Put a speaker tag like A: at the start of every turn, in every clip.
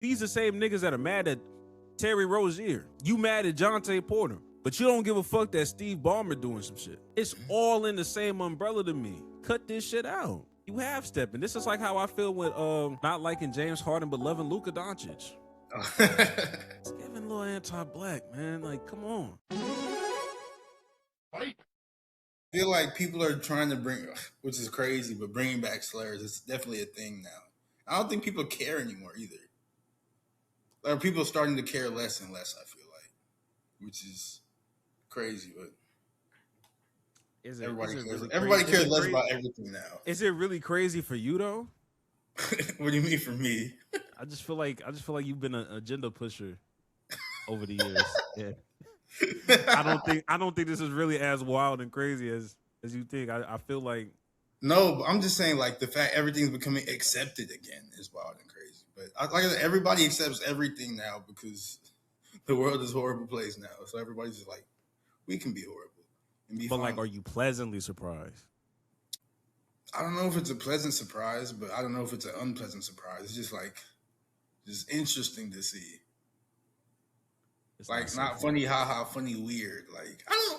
A: These are the same niggas that are mad at Terry Rozier. You mad at Jonte Porter, but you don't give a fuck that Steve Ballmer doing some shit. It's all in the same umbrella to me. Cut this shit out. You half stepping. This is like how I feel with not liking James Harden but loving Luka Doncic. It's giving a little anti-black, man. Like, come on.
B: I feel like people are trying to bring, which is crazy, but bringing back slurs is definitely a thing now. I don't think people care anymore either. Like, people are starting to care less and less, I feel like, which is crazy, but everybody cares less about everything now.
A: Is it really crazy for you though?
B: What do you mean for me?
A: I just feel like you've been an agenda pusher over the years. Yeah. I don't think this is really as wild and crazy as you think. I feel like
B: no, but I'm just saying like the fact everything's becoming accepted again is wild and crazy. But like I said, everybody accepts everything now because the world is a horrible place now. So everybody's just like, we can be horrible and be fine.
A: Like, are you pleasantly surprised?
B: I don't know if it's a pleasant surprise, but I don't know if it's an unpleasant surprise. It's just like, just interesting to see. It's like not funny, haha, funny, weird. Like I don't know,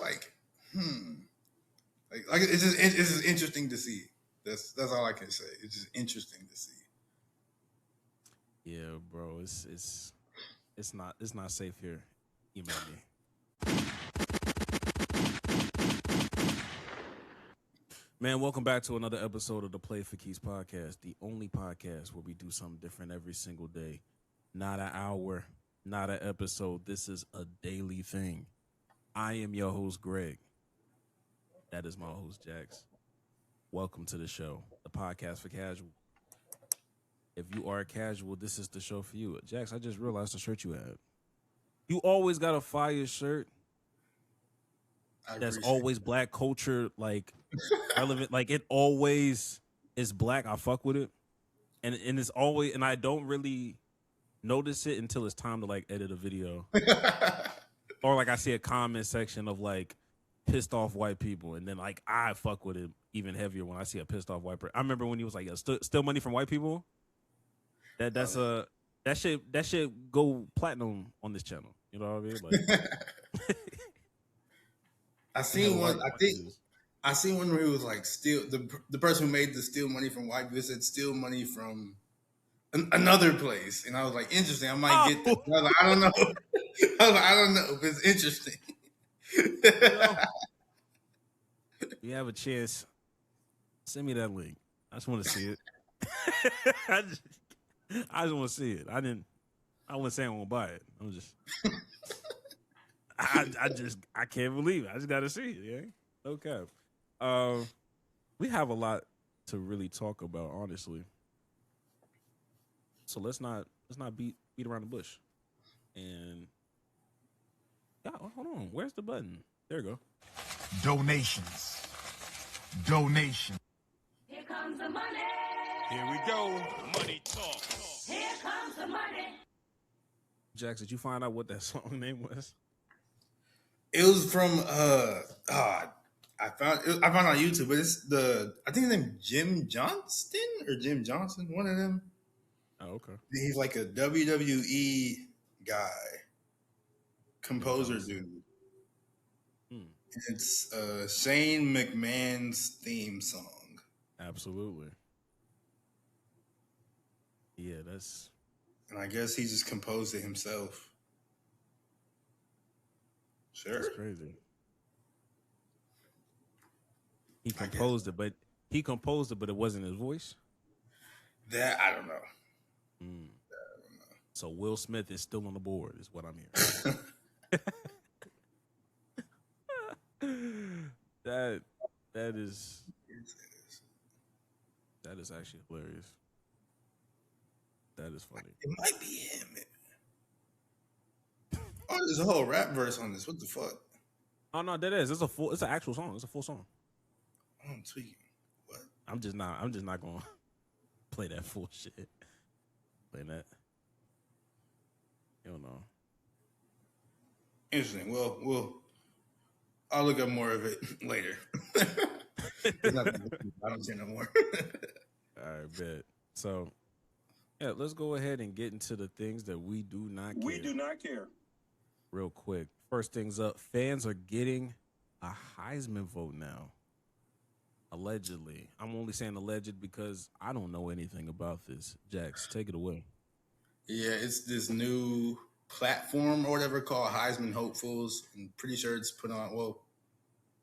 B: like it's just interesting to see. That's all I can say. It's just interesting to see.
A: Yeah, bro, it's not safe here. Email me. Man, welcome back to another episode of the Play for Keys podcast, the only podcast where we do something different every single day. Not an hour, not an episode. This is a daily thing. I am your host, Greg. That is my host, Jax. Welcome to the show, the podcast for casual. If you are a casual, this is the show for you. Jax, I just realized the shirt you had. You always got a fire shirt. That's always black culture, like relevant. Like it always is black. I fuck with it, and it's always. And I don't really notice it until it's time to like edit a video, or like I see a comment section of like pissed off white people, and then like I fuck with it even heavier when I see a pissed off white person. I remember when he was like, "Still money from white people." That should go platinum on this channel. You know what I mean? Like.
B: I seen one. I seen one where he was like, "Steal the person who made the steal money from white people said steal money from another place," and I was like, "Interesting. I might get that." I was like, "I don't know." I don't know if it's interesting.
A: You have a chance. Send me that link. I just want to see it. I just want to see it. I wasn't saying I won't buy it. I'm just. I can't believe it. I just got to see it. Yeah, no cap. We have a lot to really talk about, honestly. So let's not beat around the bush. And yeah, hold on. Where's the button? There you go.
C: Donations.
D: Here comes the money.
C: Here we go. Money talk.
D: Here comes the money.
A: Jax, did you find out what that song name was?
B: It was from I found on YouTube, but it's I think his name Jim Johnston or Jim Johnson, one of them.
A: Oh, okay.
B: He's like a WWE guy, composer dude. It's Shane McMahon's theme song.
A: Absolutely. Yeah,
B: and I guess he just composed it himself. Sure.
A: That's crazy. He composed it, but it wasn't his voice.
B: That I don't know.
A: I don't know. So Will Smith is still on the board, is what I'm hearing. that is actually hilarious. That is funny.
B: It might be him. Oh, there's a whole rap verse on this. What the fuck?
A: Oh no, that is. It's an actual song. It's a full song.
B: I'm tweaking. What?
A: I'm just not gonna play that full shit. Play that. You don't know.
B: Interesting. Well, I'll look up more of it later. I don't care no more.
A: All right, bet. So, Yeah, let's go ahead and get into the things that we do not care.
C: We do not care.
A: Real quick. First things up, fans are getting a Heisman vote now. Allegedly. I'm only saying alleged because I don't know anything about this. Jax, take it away.
B: Yeah, it's this new platform or whatever called Heisman Hopefuls. I'm pretty sure it's put on,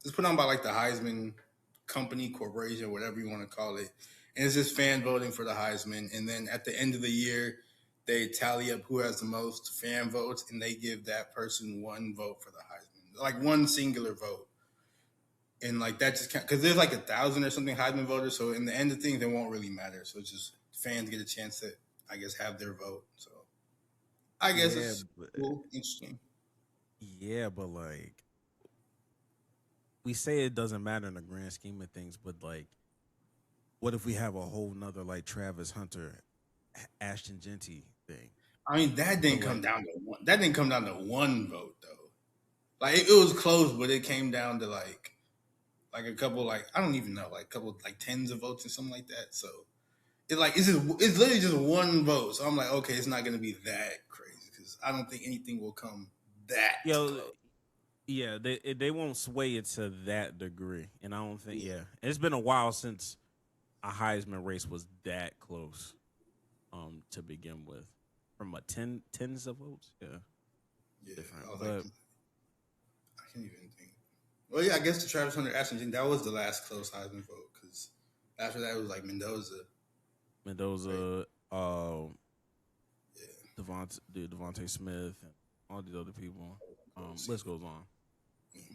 B: it's put on by like the Heisman company, corporation, whatever you want to call it. And it's just fan voting for the Heisman. And then at the end of the year, they tally up who has the most fan votes and they give that person one vote for the Heisman, like one singular vote. And like that just because there's like 1,000 or something Heisman voters. So in the end of things, it won't really matter. So it's just fans get a chance to, I guess, have their vote. So I guess it's cool, interesting.
A: Yeah, but like we say it doesn't matter in the grand scheme of things, but like what if we have a whole nother like Travis Hunter, Ashton Genty thing?
B: I mean, that didn't come down to one. That didn't come down to one vote though. Like it was close, but it came down to like a couple, like I don't even know, like a couple, like tens of votes or something like that. So it's literally just one vote. So I'm like, okay, it's not going to be that crazy because I don't think anything will come that close.
A: Yeah, they won't sway it to that degree, and I don't think. Yeah, it's been a while since a Heisman race was that close, to begin with, from a tens of votes. Yeah,
B: but I can't even think. Well, yeah, I guess the Travis Hunter Ashton Genty, that was the last close Heisman vote because after that it was like Mendoza,
A: right. Devontae Smith, and all these other people. List goes on.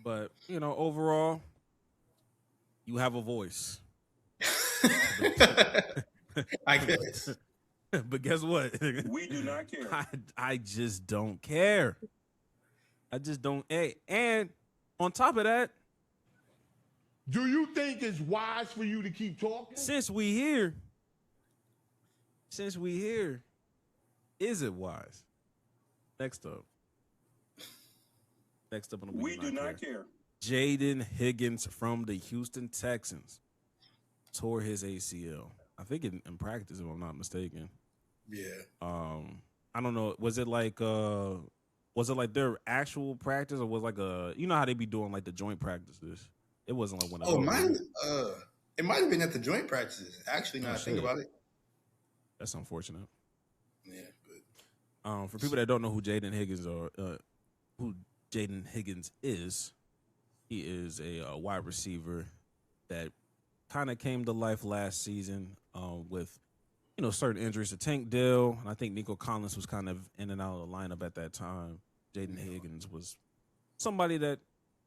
A: But, overall, you have a voice.
B: I guess.
A: But guess what?
C: We do not care.
A: I just don't care. I just don't. Hey, and on top of that,
E: do you think it's wise for you to keep talking?
A: Since we here, is it wise? Next up on the
C: We do not care.
A: Jaden Higgins from the Houston Texans tore his ACL. I think in practice, if I'm not mistaken.
B: Yeah.
A: I don't know. Was it like their actual practice, or was like how they be doing like the joint practices? It wasn't like one of those.
B: It might have been at the joint practices. Actually, now I think about it.
A: That's unfortunate.
B: Yeah, but
A: for people that don't know who Jaden Higgins is, he is a wide receiver that kind of came to life last season with certain injuries to Tank Dell, and I think Nico Collins was kind of in and out of the lineup at that time. Jaden Higgins was somebody that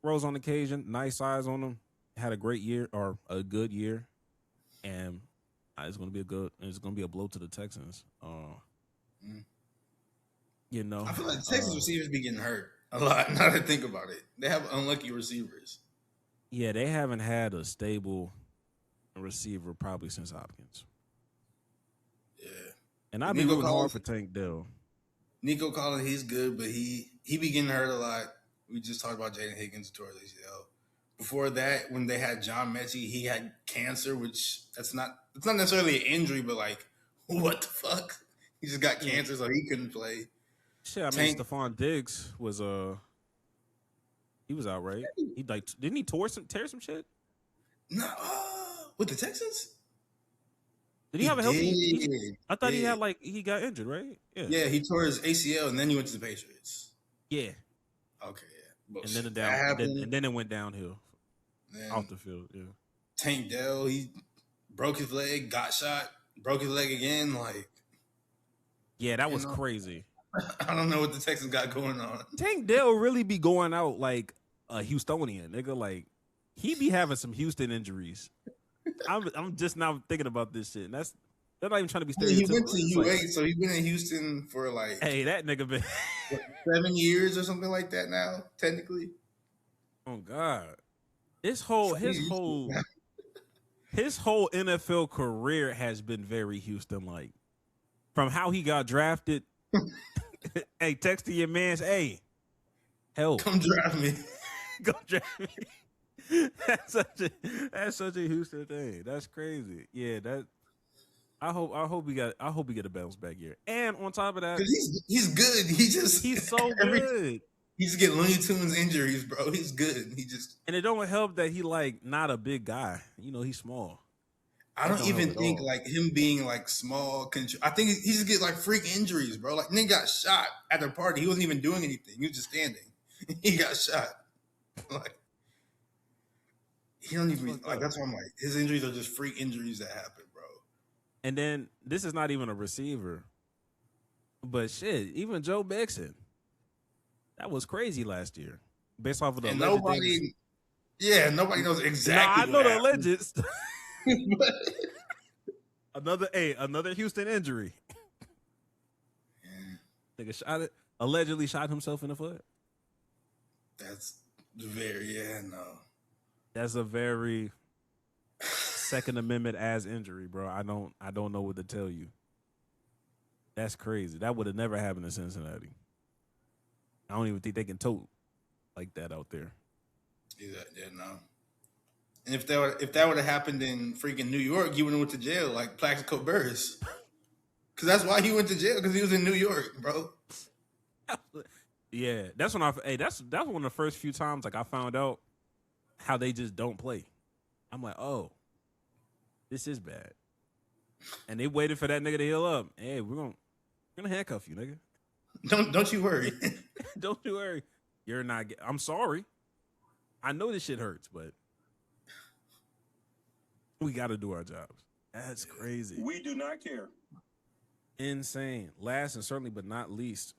A: rose on occasion, nice eyes on him, had a great year or a good year, and it's going to be a blow to the Texans.
B: I feel like the Texans receivers be getting hurt a lot. Now that I think about it, they have unlucky receivers.
A: Yeah, they haven't had a stable receiver probably since Hopkins.
B: Yeah,
A: and I've been rooting hard for Tank Dell.
B: Nico Collins, he's good, but he be getting hurt a lot. We just talked about Jaden Higgins tore his ACL. Before that, when they had John Mechie, he had cancer, which it's not necessarily an injury, but like, what the fuck? He just got cancer, so he couldn't play.
A: Shit, I mean, Stephon Diggs was he was out, right? He didn't he tear some shit?
B: No, with the Texans.
A: Did he have a healthy? I thought he had he got injured, right?
B: Yeah, he tore his ACL and then he went to the Patriots.
A: Yeah.
B: Okay, yeah.
A: And then it went downhill off the field. Yeah.
B: Tank Dell, he broke his leg, got shot, broke his leg again.
A: Yeah, that was crazy.
B: I don't know what the Texans got going on.
A: Tank Dell really be going out like a Houstonian, nigga. Like he be having some Houston injuries. I'm just now thinking about this shit. And they're not even trying to be stereotypical.
B: He went to UA, so he's been in Houston for
A: hey, that nigga been
B: 7 years or something like that now, technically.
A: Oh God, his whole NFL career has been very Houston-like. From how he got drafted. Hey, text to your man's. Hey, help!
B: Come draft me.
A: Go draft me. That's such a Houston thing. That's crazy. Yeah, I hope we get a bounce back year. And on top of that,
B: he's good.
A: He's so good.
B: He just get Looney Tunes injuries, bro. He's good.
A: And it don't help that he like not a big guy. You know, he's small.
B: I don't even think like him being like small. I think he just get like freak injuries, bro. Like nigga got shot at a party. He wasn't even doing anything. He was just standing. He got shot. Like he don't even like. That's why I'm like his injuries are just freak injuries that happen, bro.
A: And then this is not even a receiver, but shit, even Joe Mixon. That was crazy last year, based off of the
B: nobody knows exactly.
A: Nah, I know the legends. Another Houston injury. Yeah. Nigga allegedly shot himself in the foot.
B: That's
A: That's a very Second Amendment as injury, bro. I don't know what to tell you. That's crazy. That would have never happened in Cincinnati. I don't even think they can tote like that out there.
B: Yeah, no. And if that would have happened in freaking New York, he would have went to jail like Plaxico Burress. Because that's why he went to jail, because he was in New York, bro.
A: Yeah, that's when that's one of the first few times like I found out how they just don't play. I'm like, oh, this is bad. And they waited for that nigga to heal up. Hey, we're gonna handcuff you, nigga.
B: Don't you worry.
A: Don't you worry. You're not. I'm sorry. I know this shit hurts, but we got to do our jobs. That's crazy.
C: We do not care.
A: Insane. Last and certainly but not least,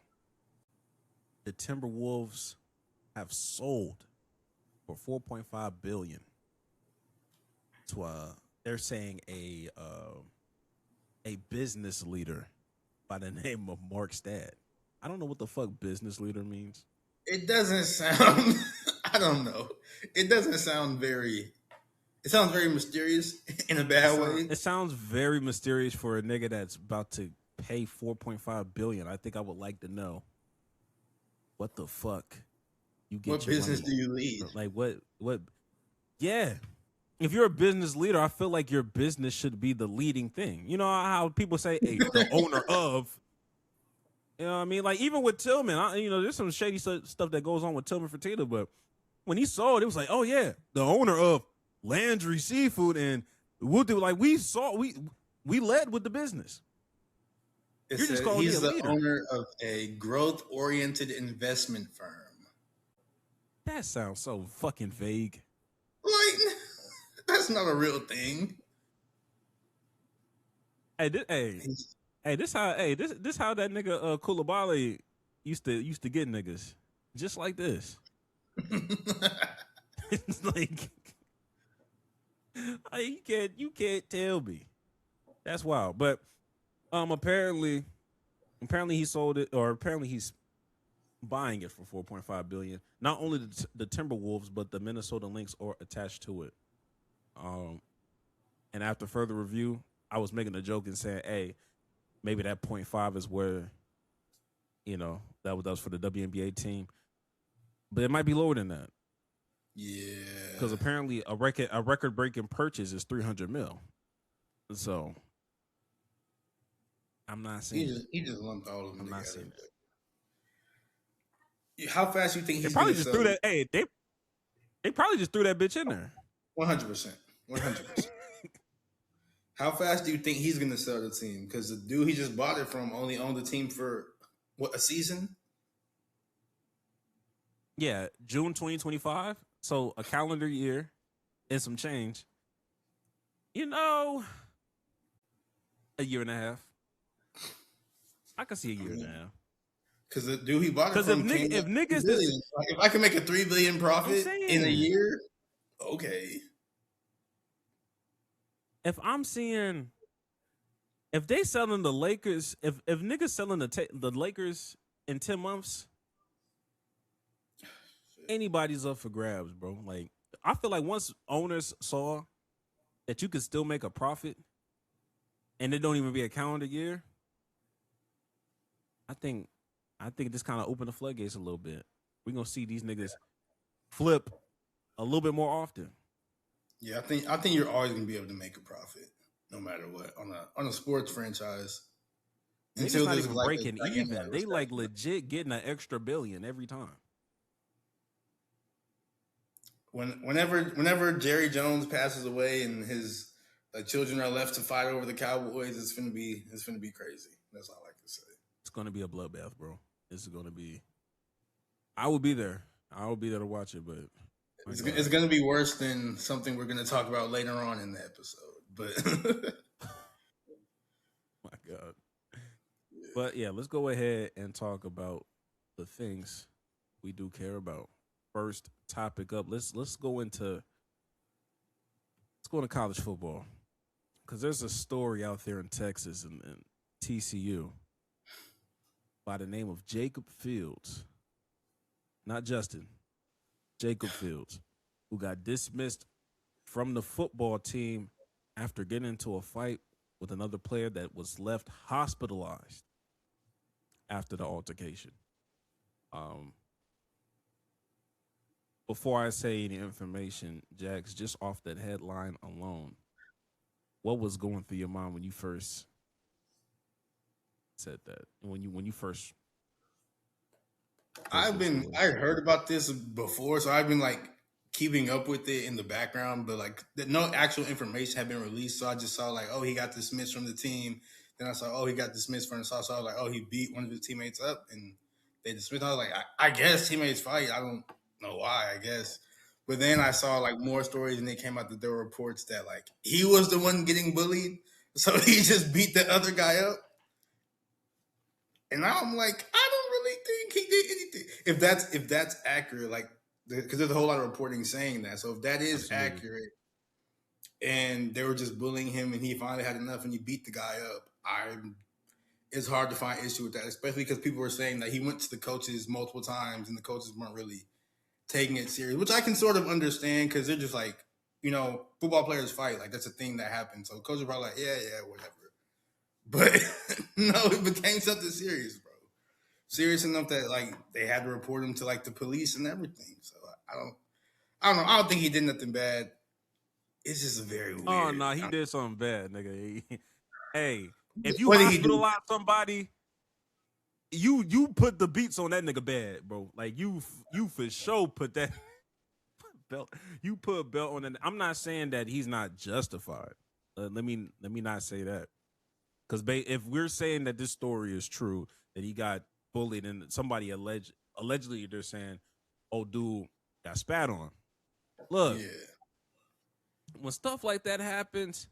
A: the Timberwolves have sold for $4.5 billion to they're saying a business leader by the name of Mark Stad. I don't know what the fuck business leader means.
B: It doesn't sound. I don't know. It doesn't sound very. It sounds very mysterious in a bad way.
A: It sounds very mysterious for a nigga that's about to pay $4.5 billion. I think I would like to know what the fuck you get.
B: What business do you lead?
A: Like what? Yeah. If you're a business leader, I feel like your business should be the leading thing. You know how people say, hey, the owner of. You know what I mean? Like, even with Tillman, there's some shady stuff that goes on with Tillman Fertitta, but when he saw it, it was like, oh, yeah, the owner of Landry Seafood, and we'll do, like, we led with the business.
B: You're just calling he's the leader. Owner of a growth-oriented investment firm.
A: That sounds so fucking vague.
B: Like, that's not a real thing.
A: This how that nigga Koulibaly used to get niggas just like this. It's like you can't tell me. That's wild. But apparently he sold it, or apparently he's buying it for $4.5 billion. Not only the Timberwolves, but the Minnesota Lynx are attached to it. And after further review, I was making a joke and saying, hey, maybe that 0.5 is where, that was for the WNBA team. But it might be lower than that.
B: Yeah.
A: Because apparently a record-breaking purchase is $300 million. So I'm not seeing
B: he just lumped all of them.
A: I'm not seeing
B: it. How fast you think he's
A: probably just threw that? Hey, they probably just threw that bitch in there.
B: 100%. How fast do you think he's going to sell the team? Because the dude he just bought it from only owned the team for, a season?
A: Yeah, June 2025. So a calendar year and some change. A year and a half. I can see a year and a half.
B: Because the dude he bought it from
A: if niggas...
B: if I can make a $3 billion profit in a year, okay.
A: If I'm seeing, if they selling the Lakers, if niggas selling the Lakers in 10 months, anybody's up for grabs, bro. Like, I feel like once owners saw that you could still make a profit and it don't even be a calendar year, I think this kind of opened the floodgates a little bit. We're going to see these niggas flip a little bit more often.
B: Yeah, I think you're always going to be able to make a profit. no matter what, on a sports franchise.
A: Niggas not even breaking even. They like legit getting an extra billion every time.
B: Whenever Jerry Jones passes away and his children are left to fight over the Cowboys, it's gonna be crazy. That's all I can say.
A: It's gonna be a bloodbath, bro. It's gonna be. I will be there. I will be there to watch it, but
B: it's gonna be worse than something we're gonna talk about later on in the episode. But
A: my God. But yeah, let's go ahead and talk about the things we do care about. First topic up. Let's go into college football, because there's a story out there in Texas and TCU by the name of Jacob Fields, not Justin, Jacob Fields, who got dismissed from the football team after getting into a fight with another player that was left hospitalized after the altercation. Before I say any information, Jax, just off that headline alone, what was going through your mind when you first said that? When you first
B: I heard about this before, so I've been like keeping up with it in the background, but like no actual information had been released. So I just saw like, oh, he got dismissed from the team. Then I saw, oh, he got dismissed from the sauce. So I was like, oh, he beat one of his teammates up and they dismissed. I was like, I guess teammates fight. I don't know why, I guess. But then I saw like more stories and they came out that there were reports that like he was the one getting bullied. So he just beat the other guy up. And now I'm like, I don't really think he did anything. If that's accurate, like, because there's a whole lot of reporting saying that. So if that is accurate and they were just bullying him and he finally had enough and he beat the guy up, it's hard to find issue with that, especially because people were saying that he went to the coaches multiple times and the coaches weren't really taking it serious, which I can sort of understand because they're just like, you know, football players fight. Like, that's a thing that happens. So coaches are probably like, yeah, whatever. But no, it became something serious, bro. Serious enough that like they had to report him to like the police and everything. So I don't know. I don't think he did nothing bad. It's just a very weird.
A: Oh no, he did something bad, nigga. Hey, if you hospitalize somebody, you put the beats on that nigga bad, bro. Like you for sure put that belt. You put a belt on it. I'm not saying that he's not justified. Let me not say that. Because if we're saying that this story is true, that he got bullied and somebody allegedly they're saying, oh, dude got spat on. Look, when stuff like that happens,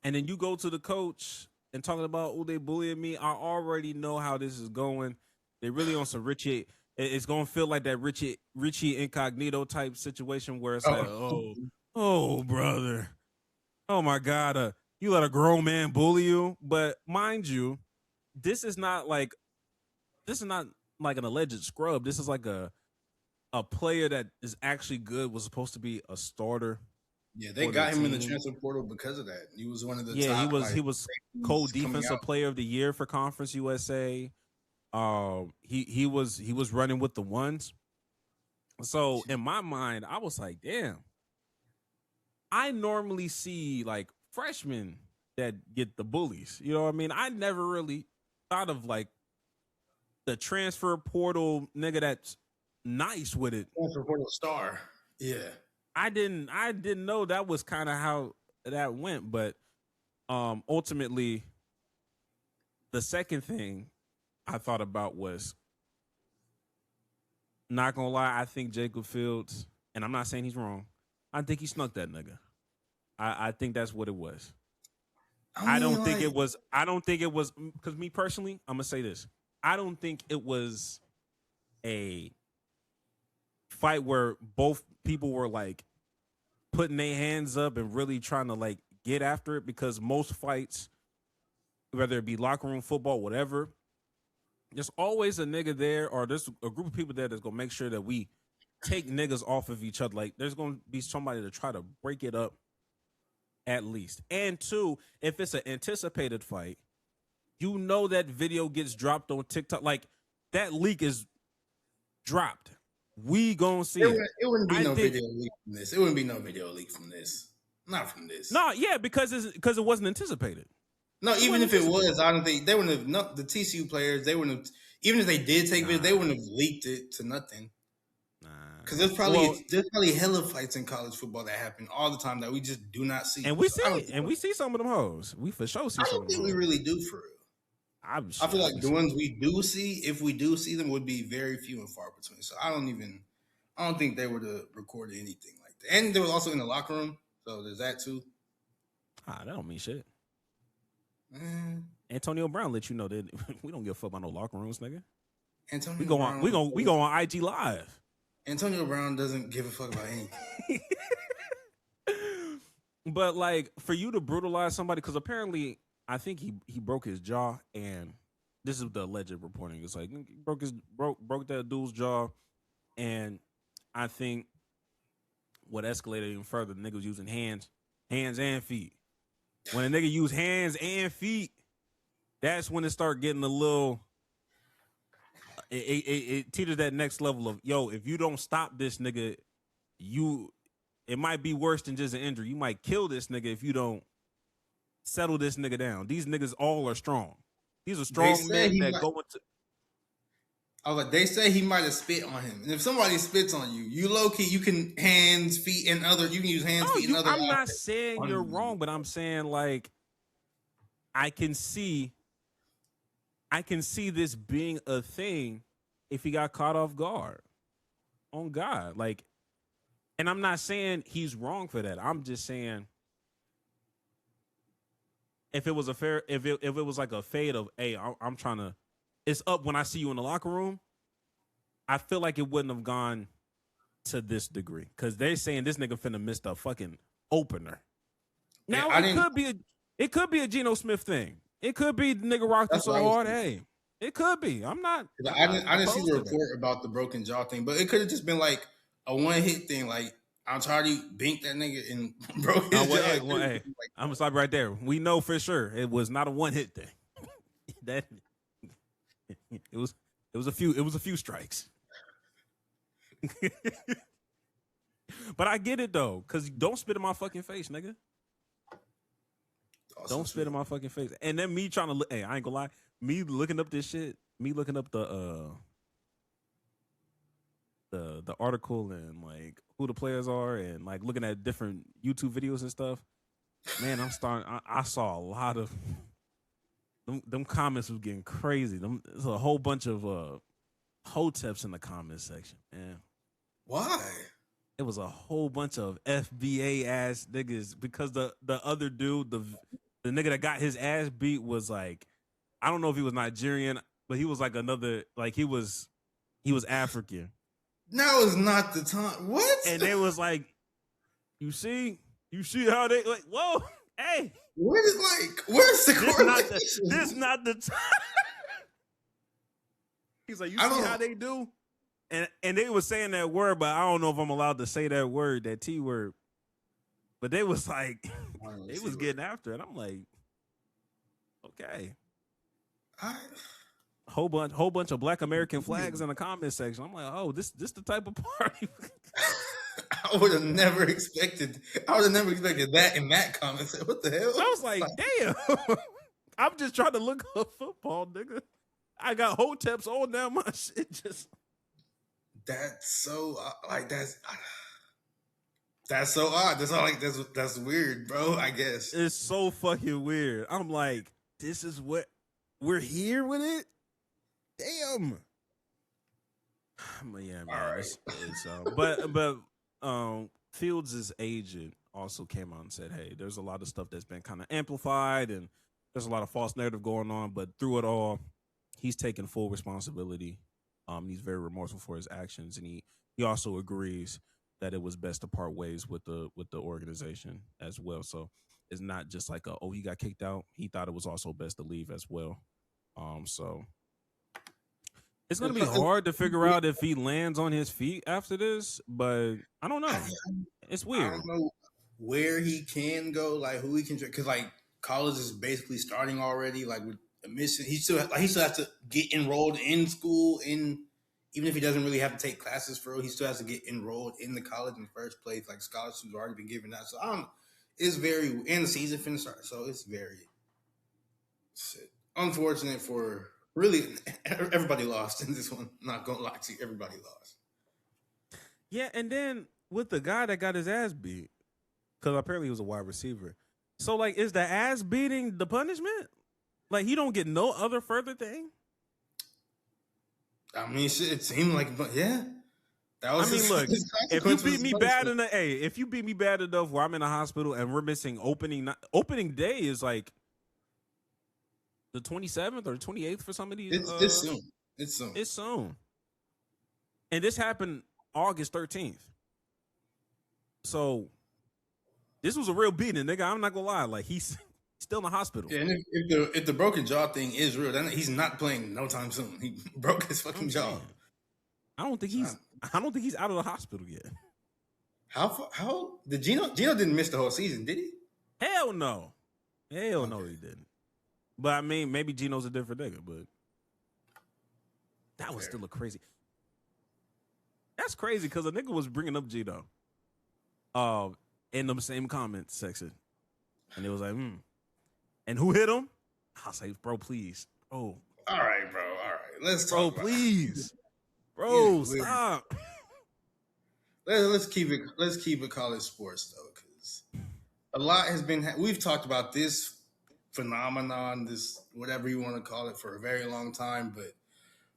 A: and then you go to the coach and talking about, oh, they bullying me, I already know how this is going. They really on some Richie. It's going to feel like that Richie Incognito type situation where it's like, oh, brother. Oh, my God. You let a grown man bully you. But mind you, this is not like an alleged scrub. This is like a player that is actually good, was supposed to be a starter.
B: Yeah, they got him in the transfer portal because of that. He was one of the top,
A: he was co-defensive player of the year for Conference USA. He was running with the ones. So in my mind, I was like, damn. I normally see like freshmen that get the bullies. You know what I mean? I never really thought of like the transfer portal nigga that's nice with it.
B: Transfer portal star. Yeah.
A: I didn't know that was kind of how that went, but ultimately the second thing I thought about was, not gonna lie, I think Jacob Fields, and I'm not saying he's wrong, I think he snuck that nigga. I think that's what it was. I don't think it was, because me personally, I'm gonna say this. I don't think it was a fight where both people were like putting their hands up and really trying to like get after it, because most fights, whether it be locker room football, whatever, there's always a nigga there, or there's a group of people there that's gonna make sure that we take niggas off of each other. Like there's gonna be somebody to try to break it up at least. And two, if it's an anticipated fight, you know that video gets dropped on TikTok. Like that leak is dropped. We gonna see it.
B: It wouldn't be no video leak from this. It wouldn't be no video leak from this. Not from this.
A: No, yeah, because it wasn't anticipated.
B: No, even if it was, I don't think they wouldn't have. No, the TCU players, they wouldn't have. Even if they did take it, they wouldn't have leaked it to nothing. Because there's probably hella fights in college football that happen all the time that we just do not see.
A: And we see some of them hoes. We for sure see some of them.
B: I don't think we really do for real. I feel like the ones we do see, if we do see them, would be very few and far between. So I don't think they would have recorded anything like that. And they was also in the locker room, so there's that too.
A: That don't mean shit. Antonio Brown let you know that we don't give a fuck about no locker rooms, nigga. We go on IG Live.
B: Antonio Brown doesn't give a fuck about anything.
A: But like for you to brutalize somebody, because apparently I think he broke his jaw, and this is the alleged reporting. It's like he broke that dude's jaw, and I think what escalated even further, the nigga was using hands and feet. When a nigga use hands and feet, that's when it start getting a little. It teeters that next level of, yo, if you don't stop this nigga, it might be worse than just an injury. You might kill this nigga if you don't settle this nigga down. These niggas all are strong. These are strong men that go into.
B: I was like, they say he might have spit on him. And if somebody spits on you, you low key, you can hands, feet, and other. You can use hands, feet, and other.
A: I'm not saying you're wrong, but I'm saying like I can see this being a thing if he got caught off guard. On God, like, and I'm not saying he's wrong for that. I'm just saying if it was if it was like a fade of, hey, I'm trying to. It's up when I see you in the locker room. I feel like it wouldn't have gone to this degree because they're saying this nigga finna miss the fucking opener. Now it could be a Geno Smith thing. It could be the nigga rocked him so hard. Hey, it could be. I'm not.
B: I didn't see the report about the broken jaw thing, but it could have just been like a one hit thing. Like I'm tired of binked that nigga and broke his jaw.
A: Hey, I'm gonna stop right there. We know for sure it was not a one hit thing. That. It was a few strikes. But I get it though, cause don't spit in my fucking face, nigga. Don't spit in my fucking face. And then me trying to look, hey, I ain't gonna lie, me looking up this shit, me looking up the article and like who the players are and like looking at different YouTube videos and stuff. Man, I saw a lot of them comments was getting crazy. There's a whole bunch of hoteps in the comment section, man.
B: Why?
A: It was a whole bunch of FBA ass niggas because the other dude, the nigga that got his ass beat was like, I don't know if he was Nigerian, but he was like another, like he was African.
B: Now is not the time. What?
A: And they was like, you see how they like, whoa, hey.
B: Where's the correlation?
A: This not the time. He's like, you see how they do? And they was saying that word, but I don't know if I'm allowed to say that word, that T word. But they was like, they was getting after it. I'm like, okay. Whole bunch of Black American flags in the comment section. I'm like, oh, this the type of party.
B: I would have never expected that in that comment. What the hell?
A: I was like, damn. I'm just trying to look up football, nigga. I got hoteps on down my shit. Just
B: that's so that's so odd. That's all like that's weird, bro. I guess
A: it's so fucking weird. I'm like, this is what we're here with it. Damn. But yeah, man. Right. But Fields' agent also came out and said, hey, there's a lot of stuff that's been kind of amplified and there's a lot of false narrative going on, but through it all, he's taking full responsibility. He's very remorseful for his actions, and he also agrees that it was best to part ways with the organization as well. So it's not just like he got kicked out. He thought it was also best to leave as well. So it's going to be hard to figure out if he lands on his feet after this, but I don't know. It's weird.
B: I don't know where he can go, like who he can, because like college is basically starting already. Like with admission, he still has to get enrolled in school. Even if he doesn't really have to take classes for it, he still has to get enrolled in the college in the first place. Like scholarships have already been given out. So it's very, and the season finished, so it's very unfortunate for really everybody lost in this one. Not gonna lie to you, everybody lost.
A: Yeah, and then with the guy that got his ass beat, because apparently he was a wide receiver. So, like, is the ass beating the punishment? Like, he don't get no other further thing?
B: I mean, it seemed like, but yeah. That was
A: look, if you beat me bad enough, if you beat me bad enough where I'm in a hospital and we're missing opening day is like the 27th or 28th for some of these.
B: It's soon. It's soon.
A: It's soon. And this happened August 13th. So this was a real beating, nigga. I'm not gonna lie. Like, he's still in the hospital.
B: Yeah, and if the broken jaw thing is real, then he's not playing no time soon. He broke his fucking jaw.
A: I don't think he's out of the hospital yet.
B: How did Gino didn't miss the whole season, did he?
A: Hell no. No, he didn't. But I mean, maybe Gino's a different nigga, but that was still a crazy. That's crazy because a nigga was bringing up Gino in the same comment section. And it was like, And who hit him? I was like, bro, please. Bro.
B: All right, bro. All right. Let's talk about
A: please. Bro, stop.
B: Let's keep it college sports though, because a lot has been. We've talked about this phenomenon, this whatever you want to call it, for a very long time. But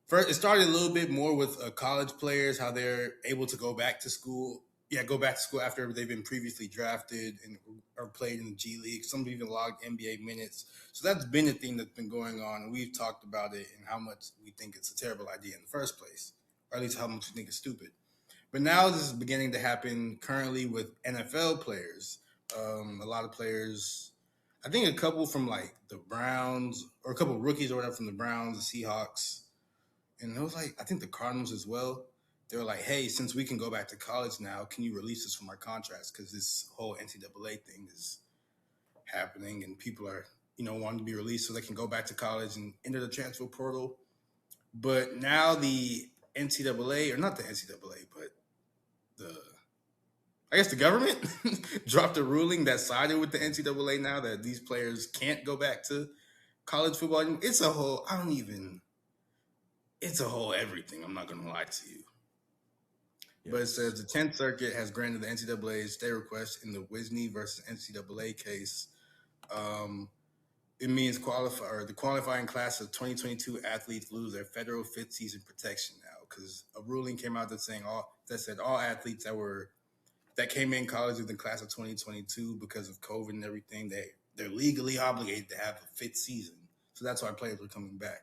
B: first, it started a little bit more with college players, how they're able to go back to school. Yeah, go back to school after they've been previously drafted and or played in the G League. Some even logged NBA minutes. So that's been a thing that's been going on, and we've talked about it and how much we think it's a terrible idea in the first place, or at least how much we think it's stupid. But now this is beginning to happen currently with NFL players. A lot of players, I think a couple from like the Browns, or a couple of rookies or whatever from the Browns, the Seahawks, and it was like, I think the Cardinals as well. They were like, hey, since we can go back to college now, can you release us from our contracts? Because this whole NCAA thing is happening and people are, wanting to be released so they can go back to college and enter the transfer portal. But now the NCAA, or not the NCAA, but the government dropped a ruling that sided with the NCAA now that these players can't go back to college football. It's a whole everything. I'm not going to lie to you. Yes. But it says the 10th Circuit has granted the NCAA's stay request in the Wisney versus NCAA case. It means the qualifying class of 2022 athletes lose their federal fifth season protection now, because a ruling came out that said all athletes that came in college in the class of 2022 because of COVID and everything, they're legally obligated to have a fifth season. So that's why players are coming back.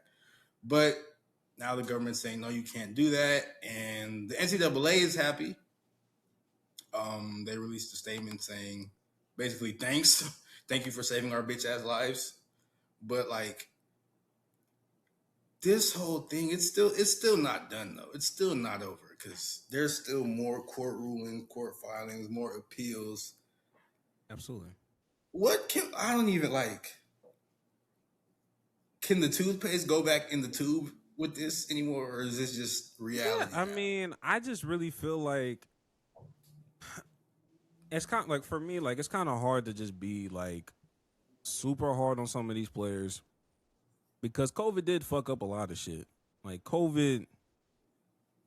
B: But now the government's saying, no, you can't do that. And the NCAA is happy. They released a statement saying, basically, thanks. Thank you for saving our bitch-ass lives. But, like, this whole thing, it's still not done, though. It's still not over because there's still more court rulings, court filings, more appeals.
A: Absolutely.
B: Can the toothpaste go back in the tube with this anymore, or is this just reality?
A: Yeah, I mean, I just really feel like it's kind of like, for me, like, it's kind of hard to just be like super hard on some of these players because COVID did fuck up a lot of shit. Like COVID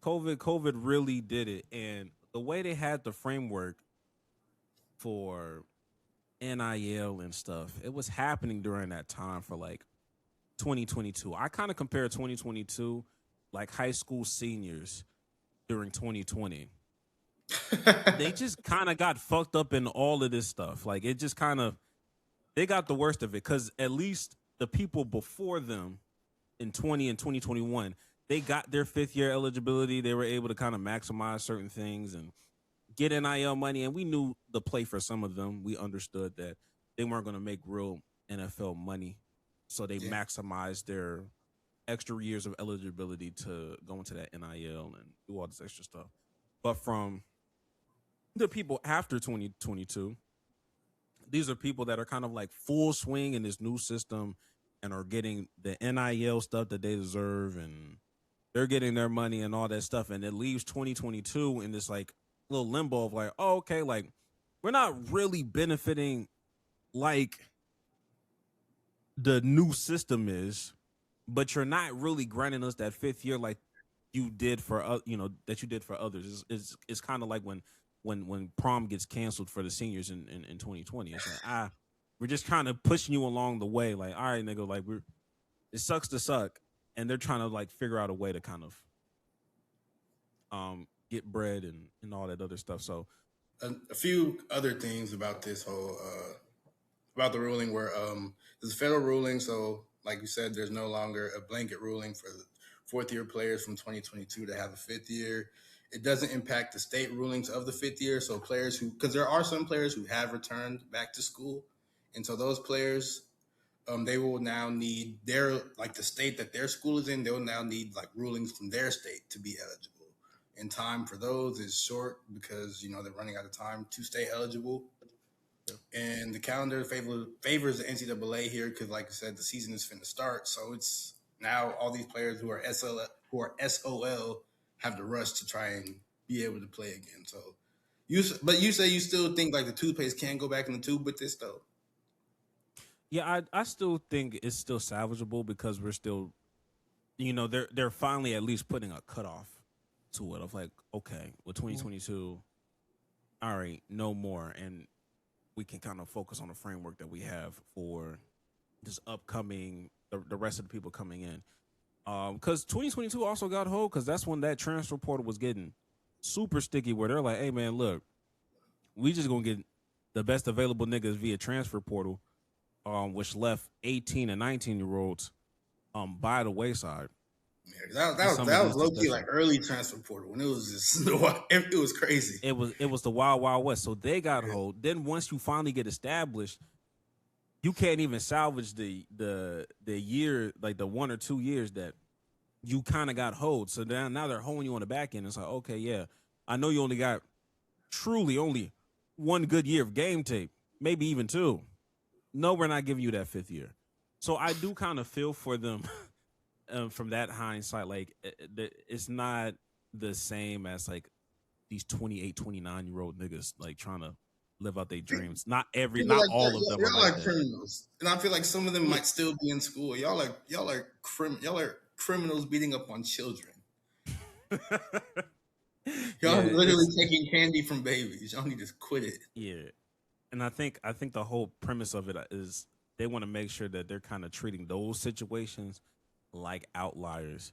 A: really did it, and the way they had the framework for NIL and stuff, it was happening during that time for like 2022. I kind of compare 2022 like high school seniors during 2020. They just kind of got fucked up in all of this stuff. Like, it just kind of, they got the worst of it because at least the people before them in 20 and 2021, they got their fifth year eligibility. They were able to kind of maximize certain things and get NIL money. And we knew the play for some of them. We understood that they weren't going to make real NFL money. So they maximized their extra years of eligibility to go into that NIL and do all this extra stuff. But from the people after 2022, these are people that are kind of like full swing in this new system and are getting the NIL stuff that they deserve, and they're getting their money and all that stuff. And it leaves 2022 in this like little limbo of like, oh, okay, like we're not really benefiting like the new system is, but you're not really granting us that 5th year like you did for that you did for others. It's kind of like when prom gets canceled for the seniors in 2020. It's like we're just kind of pushing you along the way. Like, all right, nigga, like it sucks to suck, and they're trying to like figure out a way to kind of get bread and all that other stuff. So
B: a few other things about this whole about the ruling where there's a federal ruling, so like you said, there's no longer a blanket ruling for the 4th year players from 2022 to have a 5th year. It doesn't impact the state rulings of the 5th year. So players because there are some players who have returned back to school, and so those players, they will now need the state that their school is in. They'll now need like rulings from their state to be eligible. And time for those is short because they're running out of time to stay eligible. And the calendar favors the NCAA here because, like I said, the season is finna start. So it's now all these players who are SOL have to rush to try and be able to play again. So you say you still think like the toothpaste can go back in the tube with this though?
A: Yeah, I still think it's still salvageable because we're still, they're finally at least putting a cutoff to it of like, okay, well, 2022, all right, no more, and we can kind of focus on the framework that we have for this upcoming, the rest of the people coming in. Because 2022 also got hold because that's when that transfer portal was getting super sticky where they're like, hey, man, look, we just going to get the best available niggas via transfer portal, which left 18 and 19-year-olds by the wayside.
B: Yeah, that was low key like early transfer portal when it was just it was crazy.
A: It was the wild west. So they got hold. Then once you finally get established, you can't even salvage the year, like the 1 or 2 years that you kind of got hold. So now they're holding you on the back end. It's like, okay, yeah, I know you only got truly only 1 good year of game tape, maybe even 2. No, we're not giving you that 5th year. So I do kind of feel for them from that hindsight. Like it's not the same as like these 28, 29-year-old niggas like trying to live out their dreams. Not all of them
B: y'all
A: are like
B: criminals, and I feel like some of them might still be in school. Y'all are criminals beating up on children. Y'all literally taking candy from babies. Y'all need to quit it.
A: Yeah. And I think the whole premise of it is they want to make sure that they're kind of treating those situations like outliers,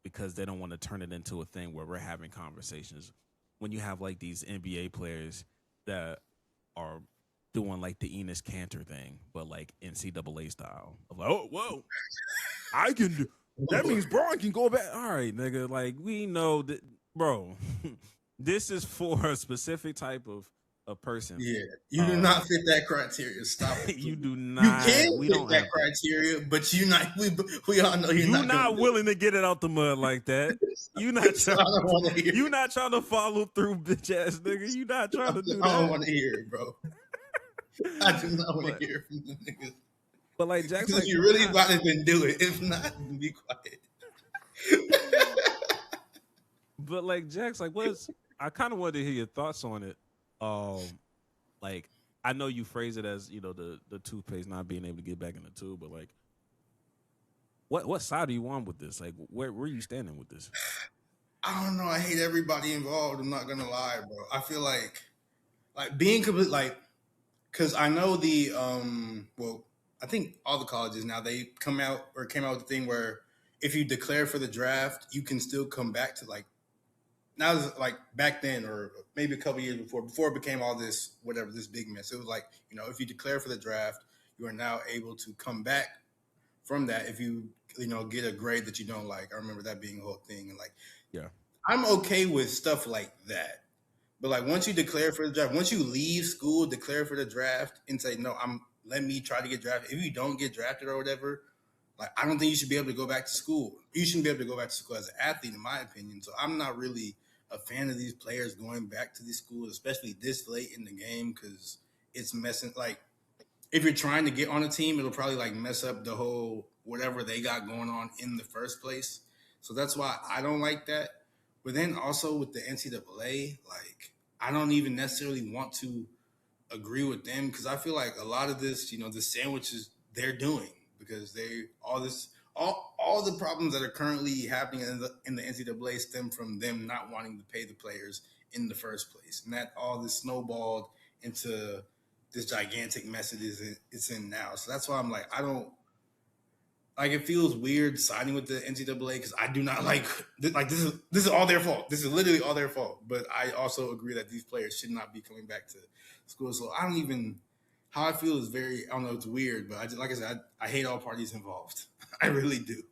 A: because they don't want to turn it into a thing where we're having conversations when you have like these NBA players that are doing like the Enes Kanter thing, but like NCAA style of like, oh, whoa, I can do that means Braun can go back. All right, nigga, like we know that, bro. This is for a specific type of a person.
B: Yeah, you do not fit that criteria. Stop it.
A: You do not.
B: You can fit that criteria, but you not. We all know you're
A: not willing to get it out the mud like that. You not trying. You not trying to follow through, bitch ass nigga. You not trying to do that.
B: I don't want to hear it, bro. I do not want to hear it from the niggas.
A: But like Jack's,
B: like, you really about to then do it. If not, be quiet.
A: But like Jack's, like, I kind of wanted to hear your thoughts on it. Like, I know you phrase it as, the toothpaste not being able to get back in the tube, but like, what side are you on with this? Like, where are you standing with this?
B: I don't know. I hate everybody involved. I'm not gonna lie, bro. I feel like being complete, like, because I know I think all the colleges now they came out with the thing where if you declare for the draft, you can still come back to like. Now, like back then, or maybe a couple years before it became all this, whatever, this big mess, it was like, if you declare for the draft, you are now able to come back from that if you, get a grade that you don't like. I remember that being a whole thing. And like,
A: yeah,
B: I'm okay with stuff like that. But like, once you declare for the draft, once you leave school, declare for the draft and say, no, let me try to get drafted. If you don't get drafted or whatever, like, I don't think you should be able to go back to school. You shouldn't be able to go back to school as an athlete, in my opinion. So I'm not really a fan of these players going back to these schools, especially this late in the game, because it's messing. Like, if you're trying to get on a team, it'll probably like mess up the whole whatever they got going on in the first place. So that's why I don't like that. But then also with the NCAA, like, I don't even necessarily want to agree with them because I feel like a lot of this, the sandwiches they're doing because all the problems that are currently happening in the NCAA stem from them not wanting to pay the players in the first place, and that all this snowballed into this gigantic mess it's in now. So that's why I'm like, I don't like. It feels weird signing with the NCAA because I do not like this is all their fault. This is literally all their fault. But I also agree that these players should not be coming back to school. So I don't even. How I feel is I don't know, it's weird, but like I said, I hate all parties involved. I really do.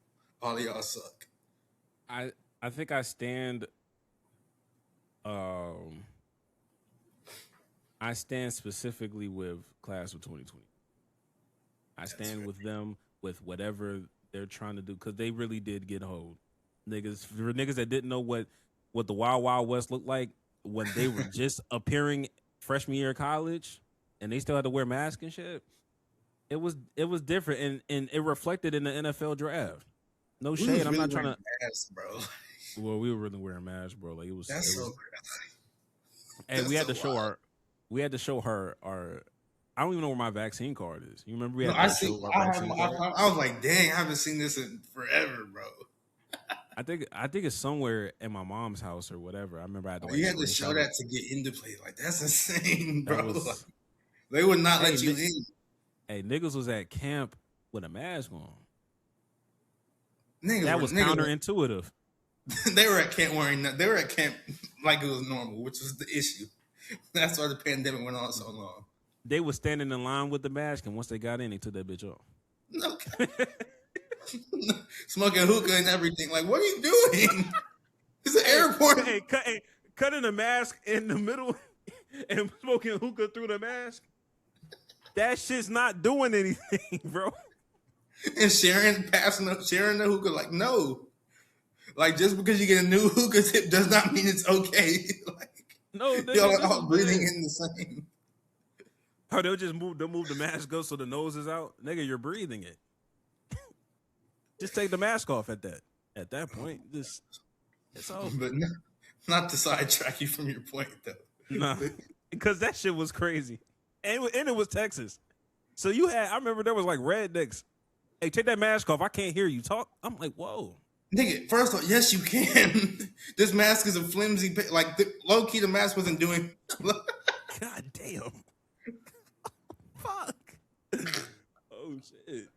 B: All of y'all suck.
A: I think I stand. I stand specifically with class of 2020. I stand with them with whatever they're trying to do because they really did get hold. For niggas that didn't know what the Wild Wild West looked like when they were just appearing freshman year of college and they still had to wear masks and shit. It was different and it reflected in the NFL draft. No shade. I'm not trying to.
B: Masks, bro.
A: Well, we were really wearing masks, bro. Like it was.
B: That's so.
A: And we had to show our. We had to show her our. I don't even know where my vaccine card is. You remember we had to show our vaccine card?
B: I was like, dang, I haven't seen this in forever, bro.
A: I think it's somewhere in my mom's house or whatever. I remember I had to.
B: You had to show that to get into play. Like that's insane, bro. They would not let you in.
A: Hey, niggas was at camp with a mask on.
B: Niggas
A: that was counterintuitive.
B: They were at camp wearing that. They were at camp like it was normal, which was the issue. That's why the pandemic went on so long.
A: They were standing in line with the mask, and once they got in, they took that bitch off.
B: Okay. Smoking hookah and everything. Like, what are you doing? It's an airport.
A: Hey, cutting a mask in the middle and smoking hookah through the mask. That shit's not doing anything, bro.
B: And sharing the hookah, like, no. Like, just because you get a new hookah tip does not mean it's okay. Like,
A: no,
B: y'all are all breathing in the same.
A: Oh, they'll move the mask go so the nose is out. Nigga, you're breathing it. Just take the mask off at that point. It's over.
B: But not to sidetrack you from your point, though.
A: No, because that shit was crazy. And it was Texas. So I remember there was like rednecks. Hey, take that mask off. I can't hear you talk. I'm like, whoa.
B: Nigga, first of all, yes, you can. This mask is a flimsy, like, low key, the mask wasn't doing.
A: God damn. Fuck. Oh, shit.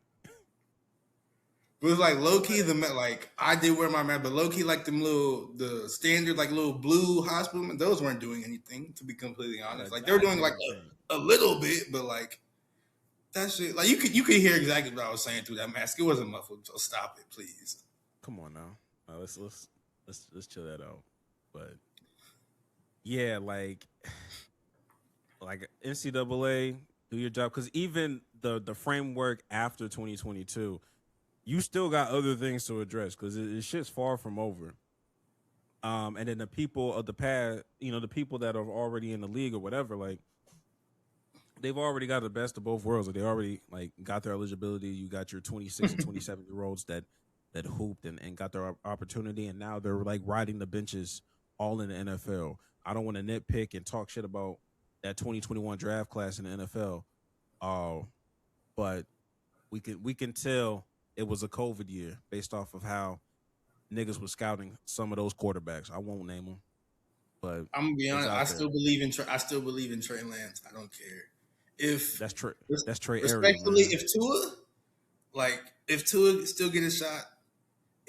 B: But it was like low key, like, I did wear my mask, but low key, like, the standard, like, little blue hospital, those weren't doing anything, to be completely honest. Like, they were doing, like, a little bit, but, like, that shit, like, you could hear exactly what I was saying through that mask. It wasn't muffled, so stop it, please.
A: Come on now. Let's chill that out. But yeah, like NCAA, do your job, because even the framework after 2022, you still got other things to address because it shit's far from over. And then the people of the past, the people that are already in the league or whatever, like they've already got the best of both worlds. Like, they already like got their eligibility. You got your 26 and 27-year-olds that hooped and got their opportunity, and now they're like riding the benches all in the NFL. I don't want to nitpick and talk shit about that 2021 draft class in the NFL, but we can tell it was a COVID year based off of how niggas was scouting some of those quarterbacks. I won't name them, but
B: I'm gonna be honest. I still believe in Trey Lance. I don't care if
A: that's Trey. That's Trey.
B: Respectfully, if Tua still get a shot.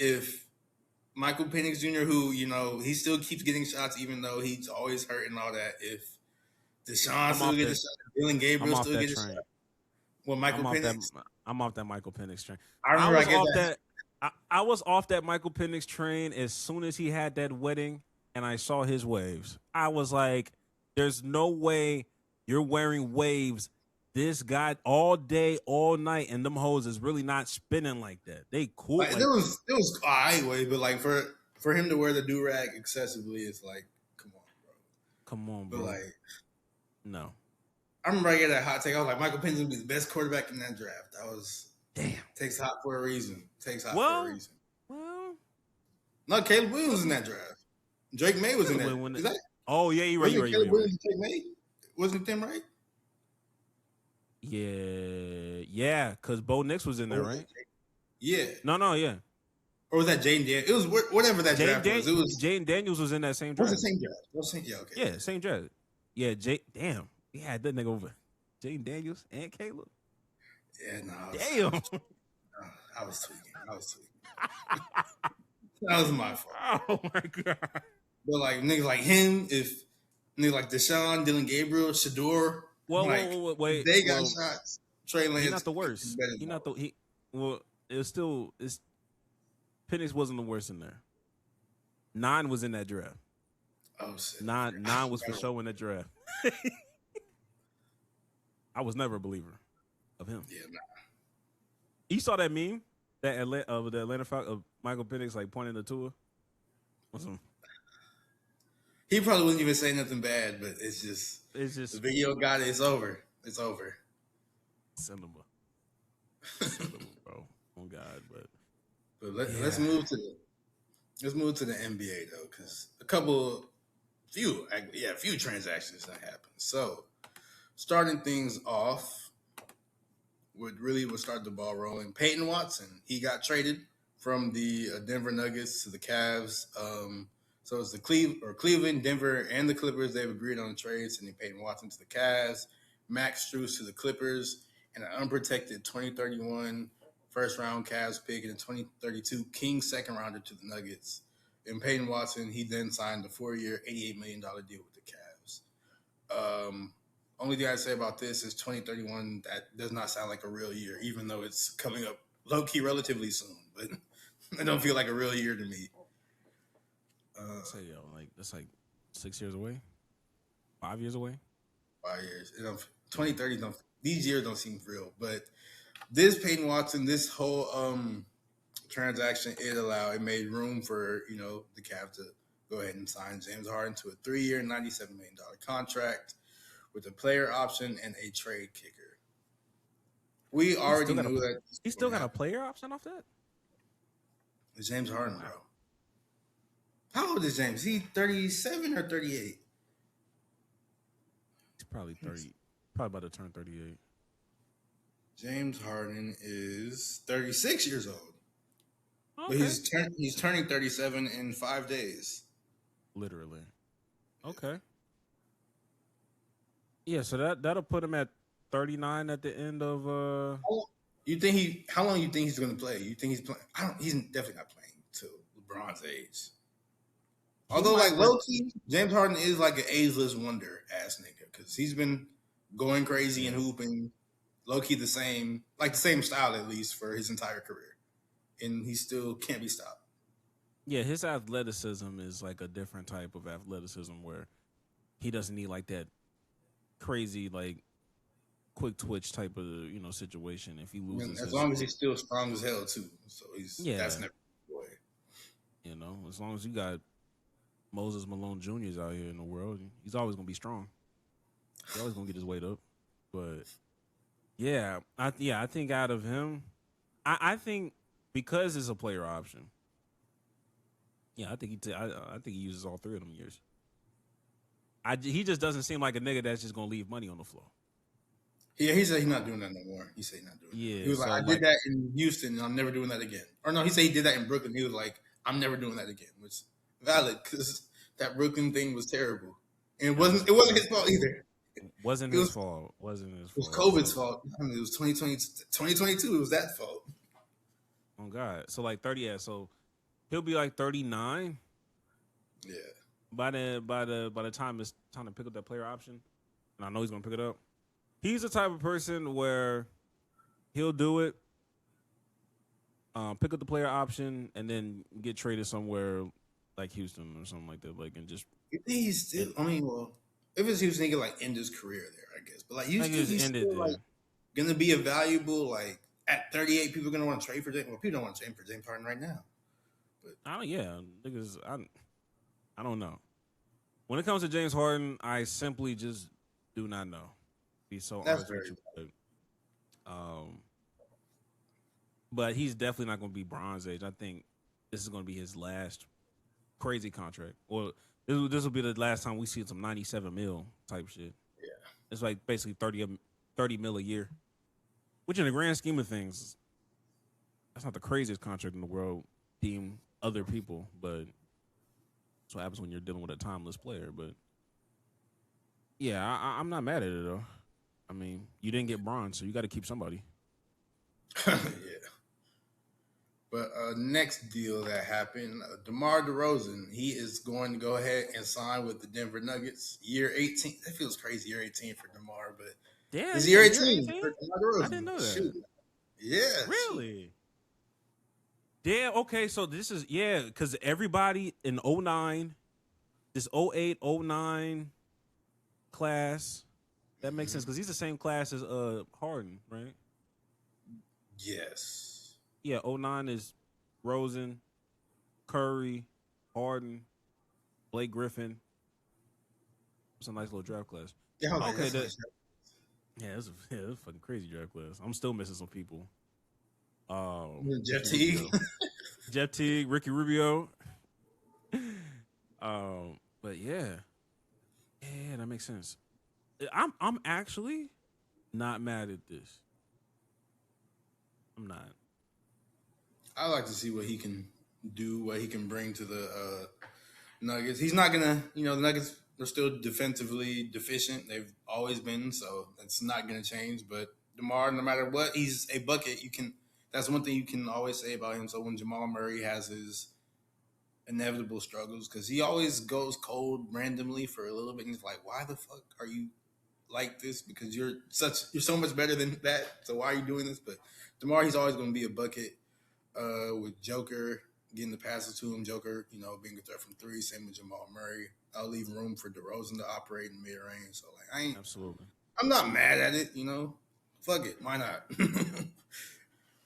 B: If Michael Penix Jr., who, he still keeps getting shots even though he's always hurt and all that. If Deshaun still gets a shot, if Dylan Gabriel still gets a shot. Well,
A: I'm off that Michael Penix train. I was off that Michael Penix train as soon as he had that wedding and I saw his waves. I was like, there's no way you're wearing waves this guy all day, all night, and them hoes is really not spinning like that. They cool.
B: Like, it was all right way, but like for him to wear the do-rag excessively, it's like, come on, bro.
A: Come on, bro.
B: But like,
A: no.
B: I remember I get that hot take. I was like, Michael Penix would be the best quarterback in that draft. That was takes hot for a reason. Well, no, Caleb Williams was in that draft. Drake May was in that.
A: Oh yeah, you're right. You're right. You're right.
B: Wasn't Tim right?
A: Yeah. Because Bo Nix was in there, right?
B: Yeah.
A: No, yeah.
B: Or was that Jaden Daniels? It was whatever that draft was. It was
A: Jaden Daniels was in that same
B: was
A: draft.
B: the same draft. Yeah, okay.
A: Yeah, same draft. Yeah, damn. He had that nigga over. Jaden Daniels and Caleb.
B: Yeah, no.
A: Damn.
B: I was tweaking. That was my fault.
A: Oh my god.
B: But like niggas like him, if niggas like Deshaun, Dylan Gabriel, Shador,
A: wait.
B: They got shots. Trey Lance.
A: He's not the worst. Penix wasn't the worst in there. 9 was in that draft.
B: Oh shit.
A: 9 was for sure in that draft. I was never a believer of him.
B: Yeah, nah.
A: You saw that meme that the Atlanta Falcons of Michael Penix like pointing the tour.
B: He probably wouldn't even say nothing bad, but it's just the video got it. It's over.
A: Send him, bro. Oh God, but
B: let's move to the NBA though, because few transactions that happened. So starting things off, would start the ball rolling. Peyton Watson, he got traded from the Denver Nuggets to the Cavs. So it's the Cleveland, Denver, and the Clippers. They've agreed on the trade, sending Peyton Watson to the Cavs, Max Strus to the Clippers, and an unprotected 2031 first-round Cavs pick and a 2032 Kings second-rounder to the Nuggets. And Peyton Watson, he then signed a 4-year, $88 million deal with the Cavs. Only thing I'd say about this is 2031, that does not sound like a real year, even though it's coming up low-key relatively soon. But it don't feel like a real year to me.
A: That's like 6 years away, 5 years away.
B: 5 years. 2030 these years don't seem real, but this Peyton Watson, this whole transaction, it made room for the Cavs to go ahead and sign James Harden to a 3-year, $97 million contract with a player option and a trade kicker. We already knew that
A: he still got a player option off that.
B: It's James Harden, bro. How old is James? Is he 37 or 38?
A: He's probably 30. Probably about to turn 38.
B: James Harden is 36 years old.
A: Okay.
B: But he's turning 37 in 5 days.
A: Literally. Okay. Yeah, so that'll put him at 39 at the end of
B: How long you think he's going to play? You think he's playing? He's definitely not playing till LeBron's age. Although, like, low-key, James Harden is like an ageless wonder ass nigga because he's been going crazy and hooping low-key the same style at least for his entire career. And he still can't be stopped.
A: Yeah, his athleticism is like a different type of athleticism where he doesn't need like that crazy, like, quick twitch type of, situation if he loses.
B: As long as he's still strong as hell, too. So that's never the way.
A: As long as you got Moses Malone Jr.'s out here in the world, he's always going to be strong. He's always going to get his weight up. But, I think out of him, I think because it's a player option, I think he uses all 3 of them years. He just doesn't seem like a nigga that's just going to leave money on the floor.
B: Yeah, he said he's not doing that no more. He said he's not doing that.
A: Yeah,
B: he was I did that in Houston, and I'm never doing that again. Or no, he said he did that in Brooklyn. He was like, I'm never doing that again, which is valid because that Brooklyn thing was terrible. And it wasn't his fault either.
A: Wasn't his fault.
B: It was COVID's fault. I mean, it was 2022. It was that fault.
A: Oh, God. So, like, 30, so he'll be like 39.
B: Yeah.
A: By the time it's time to pick up that player option, and I know he's going to pick it up, he's the type of person where he'll do it, pick up the player option, and then get traded somewhere like Houston or something like that, like, and just.
B: You think he's still? I mean, well, if it's Houston, he could like end his career there, I guess. But like Houston, he's still like gonna be a valuable. Like at 38, people are gonna want to trade for James. Well, people don't want to trade for James Harden right now. But
A: Niggas, I don't know. When it comes to James Harden, I simply just do not know. Be so honest with you. But he's definitely not going to be Bron's age. I think this is going to be his last crazy contract. Well, This will be the last time we see some 97 mil type shit.
B: Yeah.
A: It's like basically 30 mil a year, which in the grand scheme of things, that's not the craziest contract in the world. Deem other people, but that's what happens when you're dealing with a timeless player. But yeah, I'm not mad at it though. I mean, you didn't get bronze, so you got to keep somebody.
B: Yeah. But next deal that happened, DeMar DeRozan, he is going to go ahead and sign with the Denver Nuggets. Year 18. That feels crazy, year 18 for DeMar, but
A: Yeah,
B: it's year 18 for DeMar DeRozan.
A: I didn't know that.
B: Shoot. Yeah.
A: Really? Yeah, okay, so this is, because everybody in 09, this 08, 09 class, that makes sense, because he's the same class as Harden, right?
B: Yes.
A: Yeah, 09 is Rosen, Curry, Harden, Blake Griffin. It's a nice little draft class.
B: Yeah,
A: okay, it's a fucking crazy draft class. I'm still missing some people.
B: Jeff Teague.
A: Jeff Teague, Ricky Rubio. But yeah, that makes sense. I'm actually not mad at this. I'm not.
B: I like to see what he can do, what he can bring to the Nuggets. He's not gonna, the Nuggets are still defensively deficient. They've always been, so that's not gonna change. But DeMar, no matter what, he's a bucket. That's one thing you can always say about him. So when Jamal Murray has his inevitable struggles, because he always goes cold randomly for a little bit, and he's like, "Why the fuck are you like this? Because you're so much better than that. So why are you doing this?" But DeMar, he's always gonna be a bucket. With Joker getting the passes to him, Joker, being a threat from three, same with Jamal Murray. I'll leave room for DeRozan to operate in mid-range. So,
A: absolutely.
B: I'm not mad at it, Fuck it. Why not?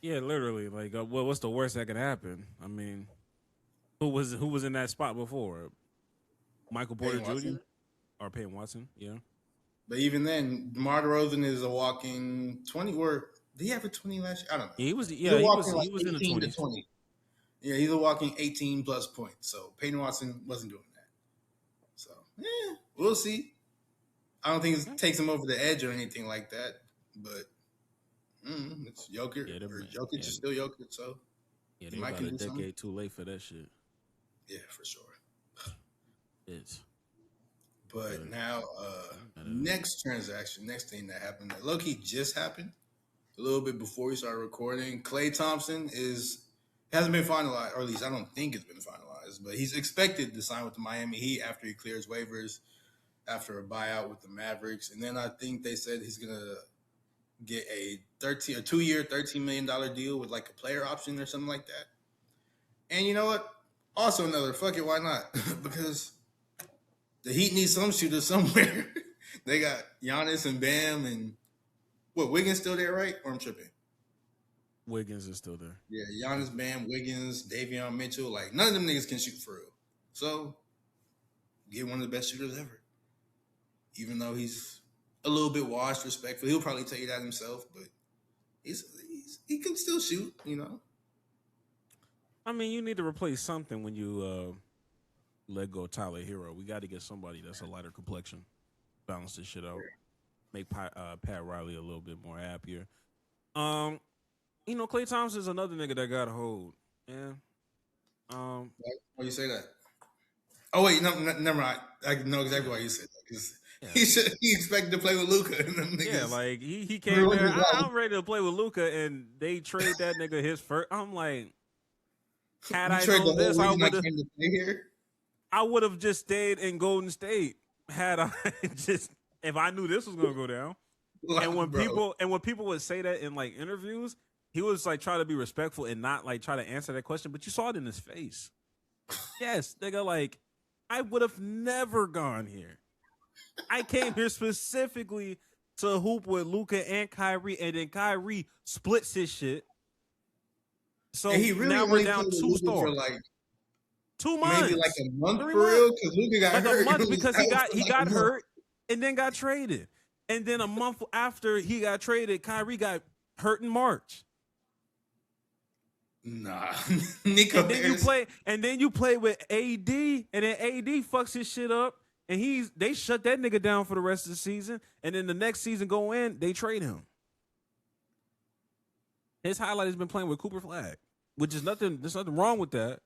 A: Yeah, literally. Like, what's the worst that could happen? I mean, who was in that spot before? Michael Porter Jr. or Peyton Watson? Yeah.
B: But even then, DeMar DeRozan is a walking 20 or did he have a 20 last year? I don't know.
A: Yeah, he was in the 20s.
B: 20. Yeah, he's a walking 18 plus points. So Peyton Watson wasn't doing that. So we'll see. I don't think it takes him over the edge or anything like that. But it's Jokic. Jokic is still Jokic. So
A: yeah, they're about a decade too late for that shit.
B: Yeah, for sure.
A: It's.
B: But now, next thing that happened, that low-key just happened a little bit before we started recording. Klay Thompson hasn't been finalized, or at least I don't think it's been finalized, but he's expected to sign with the Miami Heat after he clears waivers, after a buyout with the Mavericks. And then I think they said he's going to get a 2-year, $13 million deal with like a player option or something like that. And you know what? Also another, fuck it, why not? Because the Heat need some shooters somewhere. They got Giannis and Bam and Wiggins still there, right? Or I'm tripping?
A: Wiggins is still there.
B: Yeah, Giannis, Bam, Wiggins, Davion Mitchell. Like, none of them niggas can shoot for real. So, get one of the best shooters ever. Even though he's a little bit washed, respectfully. He'll probably tell you that himself, but he can still shoot,
A: I mean, you need to replace something when you let go of Tyler Hero. We got to get somebody that's a lighter complexion. Balance this shit out. Make Pat Riley a little bit more happier. Klay Thompson is another nigga that got a hold. Yeah.
B: Why you say that? Oh wait, no, never mind. I know exactly why you said that because he expected to play with Luka.
A: Yeah, like he came there. I'm ready to play with Luka, and they trade that nigga his first. I'm like, had I known this, I would have just stayed in Golden State. Had I if I knew this was gonna go down. And when people would say that in like interviews, he was like trying to be respectful and not like try to answer that question, but you saw it in his face. Yes, nigga, like I would have never gone here. I came here specifically to hoop with Luka and Kyrie, and then Kyrie splits his shit. So
B: and he really
A: now we're down 2 stars
B: for like
A: 2 months,
B: maybe like a month for real, because Luka got hurt.
A: A month because he got hurt and then got traded. And then a month after he got traded, Kyrie got hurt in March.
B: Nah, Nico
A: And then
B: Harris.
A: you play with AD, and then AD fucks his shit up, and they shut that nigga down for the rest of the season, and then the next season go in, they trade him. His highlight has been playing with Cooper Flag, which is nothing. There's nothing wrong with that,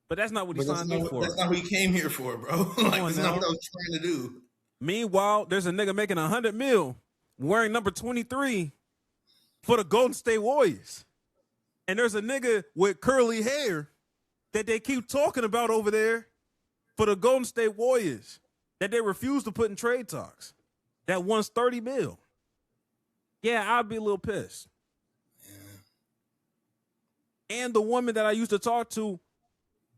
A: but that's not what he signed up for.
B: That's not what he came here for, bro. Like that's not what I was trying to do.
A: Meanwhile, there's a nigga making $100 million wearing number 23 for the Golden State Warriors. And there's a nigga with curly hair that they keep talking about over there for the Golden State Warriors that they refuse to put in trade talks. That wants $30 million. Yeah, I'd be a little pissed. Yeah. And the woman that I used to talk to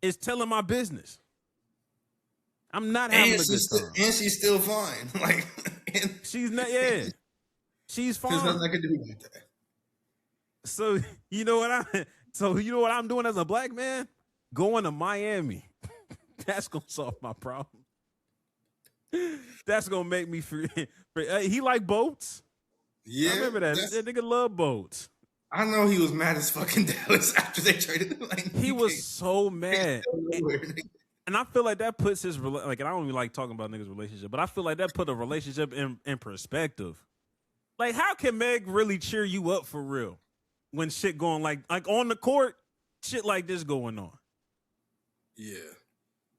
A: is telling my business. I'm not having a good time.
B: And she's still fine. Like
A: she's not. Yeah, she's fine.
B: There's nothing I can do with that.
A: So you know what I'm doing as a black man? Going to Miami. That's gonna solve my problem. That's gonna make me free. He like boats.
B: Yeah,
A: I remember that. That nigga love boats.
B: I know he was mad as fucking Dallas after they traded him. Like,
A: he was so mad. And I feel like that puts his, like, and I don't even like talking about niggas' relationship, but I feel like that put a relationship in perspective. Like, how can Meg really cheer you up for real when shit going like on the court, shit like this going on?
B: Yeah.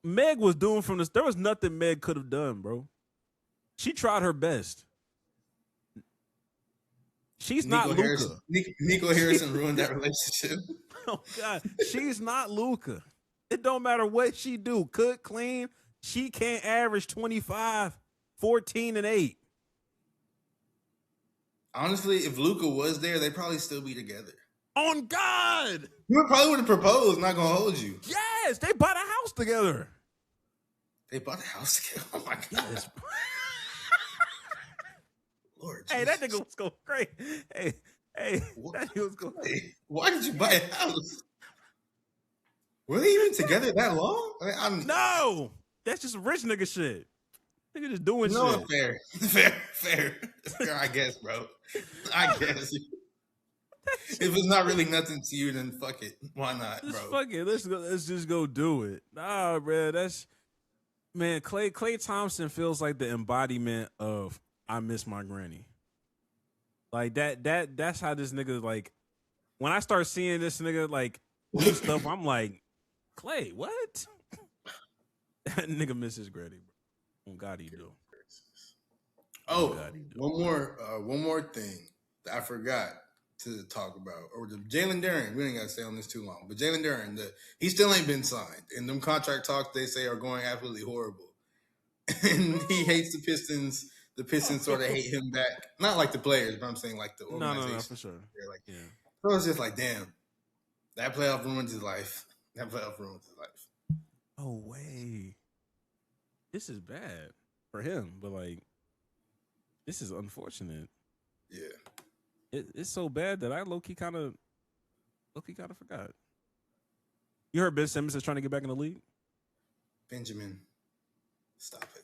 A: Meg was doing from this. There was nothing Meg could have done, bro. She tried her best. She's not Luka.
B: Nico Harrison ruined that relationship.
A: Oh, God. She's not Luka. It don't matter what she do. Cook, clean. She can't average 25, 14, and 8.
B: Honestly, if Luka was there, they'd probably still be together.
A: On God.
B: You probably would have proposed, not going to hold you.
A: Yes, they bought a house together.
B: They bought a house together? Oh, my God. Yes. Lord
A: hey,
B: Jesus.
A: that nigga was going crazy. Hey, that nigga was going crazy.
B: Why did you buy a house? Were they even together that long?
A: No, that's just rich nigga shit. Nigga just doing
B: shit. Fair. I guess, bro. I guess. If it's not really nothing to you, then fuck it. Why not, bro?
A: Fuck it. Let's just go do it. Nah, bro. Klay Thompson feels like the embodiment of I miss my granny. Like that's how this nigga, like, when I start seeing this nigga like do stuff, I'm like, Klay, what? That nigga misses granny, bro. Oh God, he do.
B: Oh, God, he do. One more thing that I forgot to talk about, or the Jalen Duran. We ain't got to stay on this too long, but Jalen Duran, he still ain't been signed, and them contract talks they say are going absolutely horrible. And he hates the Pistons. The Pistons sort of hate him back. Not like the players, but I'm saying like the organization.
A: No, for sure.
B: They're like, yeah. So it's just like, damn, that playoff ruins his life.
A: Oh, way. This is bad for him, but like, this is unfortunate.
B: Yeah.
A: It's so bad that I low-key kind of forgot. You heard Ben Simmons is trying to get back in the league?
B: Benjamin, stop it.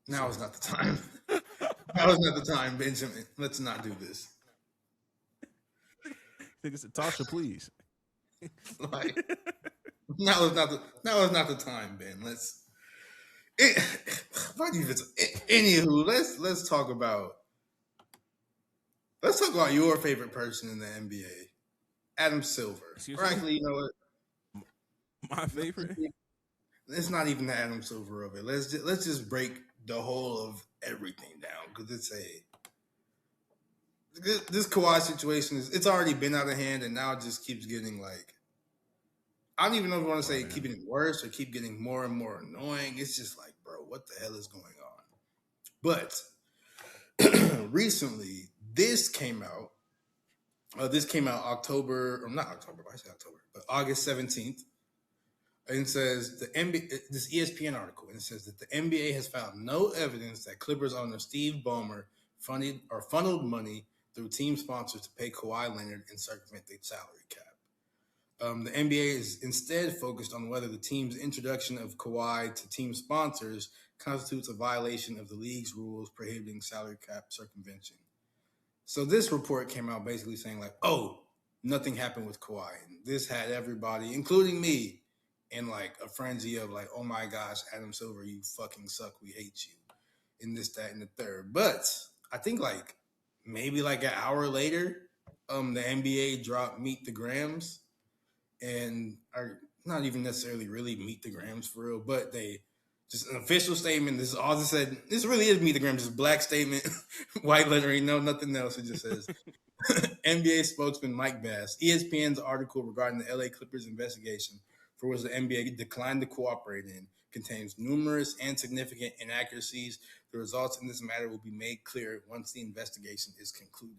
B: Now is not the time. Now is not the time, Benjamin. Let's not do this.
A: I think it's Tasha, please.
B: Like, now is not the time, Ben. Anywho, let's talk about your favorite person in the NBA, Adam Silver. Frankly, you know what?
A: My favorite?
B: It's not even the Adam Silver of it. Let's just break the whole of everything down, because this Kawhi situation it's already been out of hand, and now it just keeps getting like, I don't even know if I want to say keep getting worse or keep getting more and more annoying. It's just like, bro, what the hell is going on? But recently, this came out. This came out August 17th. And it says the NBA, this ESPN article, and it says that the NBA has found no evidence that Clippers owner Steve Ballmer funneled money through team sponsors to pay Kawhi Leonard and circumvent the salary cap. The NBA is instead focused on whether the team's introduction of Kawhi to team sponsors constitutes a violation of the league's rules prohibiting salary cap circumvention. So this report came out basically saying like, oh, nothing happened with Kawhi. And this had everybody, including me, in like a frenzy of like, oh my gosh, Adam Silver, you fucking suck. We hate you. In this, that, and the third. But I think like maybe like an hour later, the NBA dropped Meet the Grams, and are not even necessarily really Meet the Grams for real, but they just an official statement. This is all they said. This really is Meet the Grams, just black statement, white lettering, no nothing else. It just says NBA spokesman Mike Bass. ESPN's article regarding the LA Clippers investigation, for which the NBA declined to cooperate in, contains numerous and significant inaccuracies. The results in this matter will be made clear once the investigation is concluded.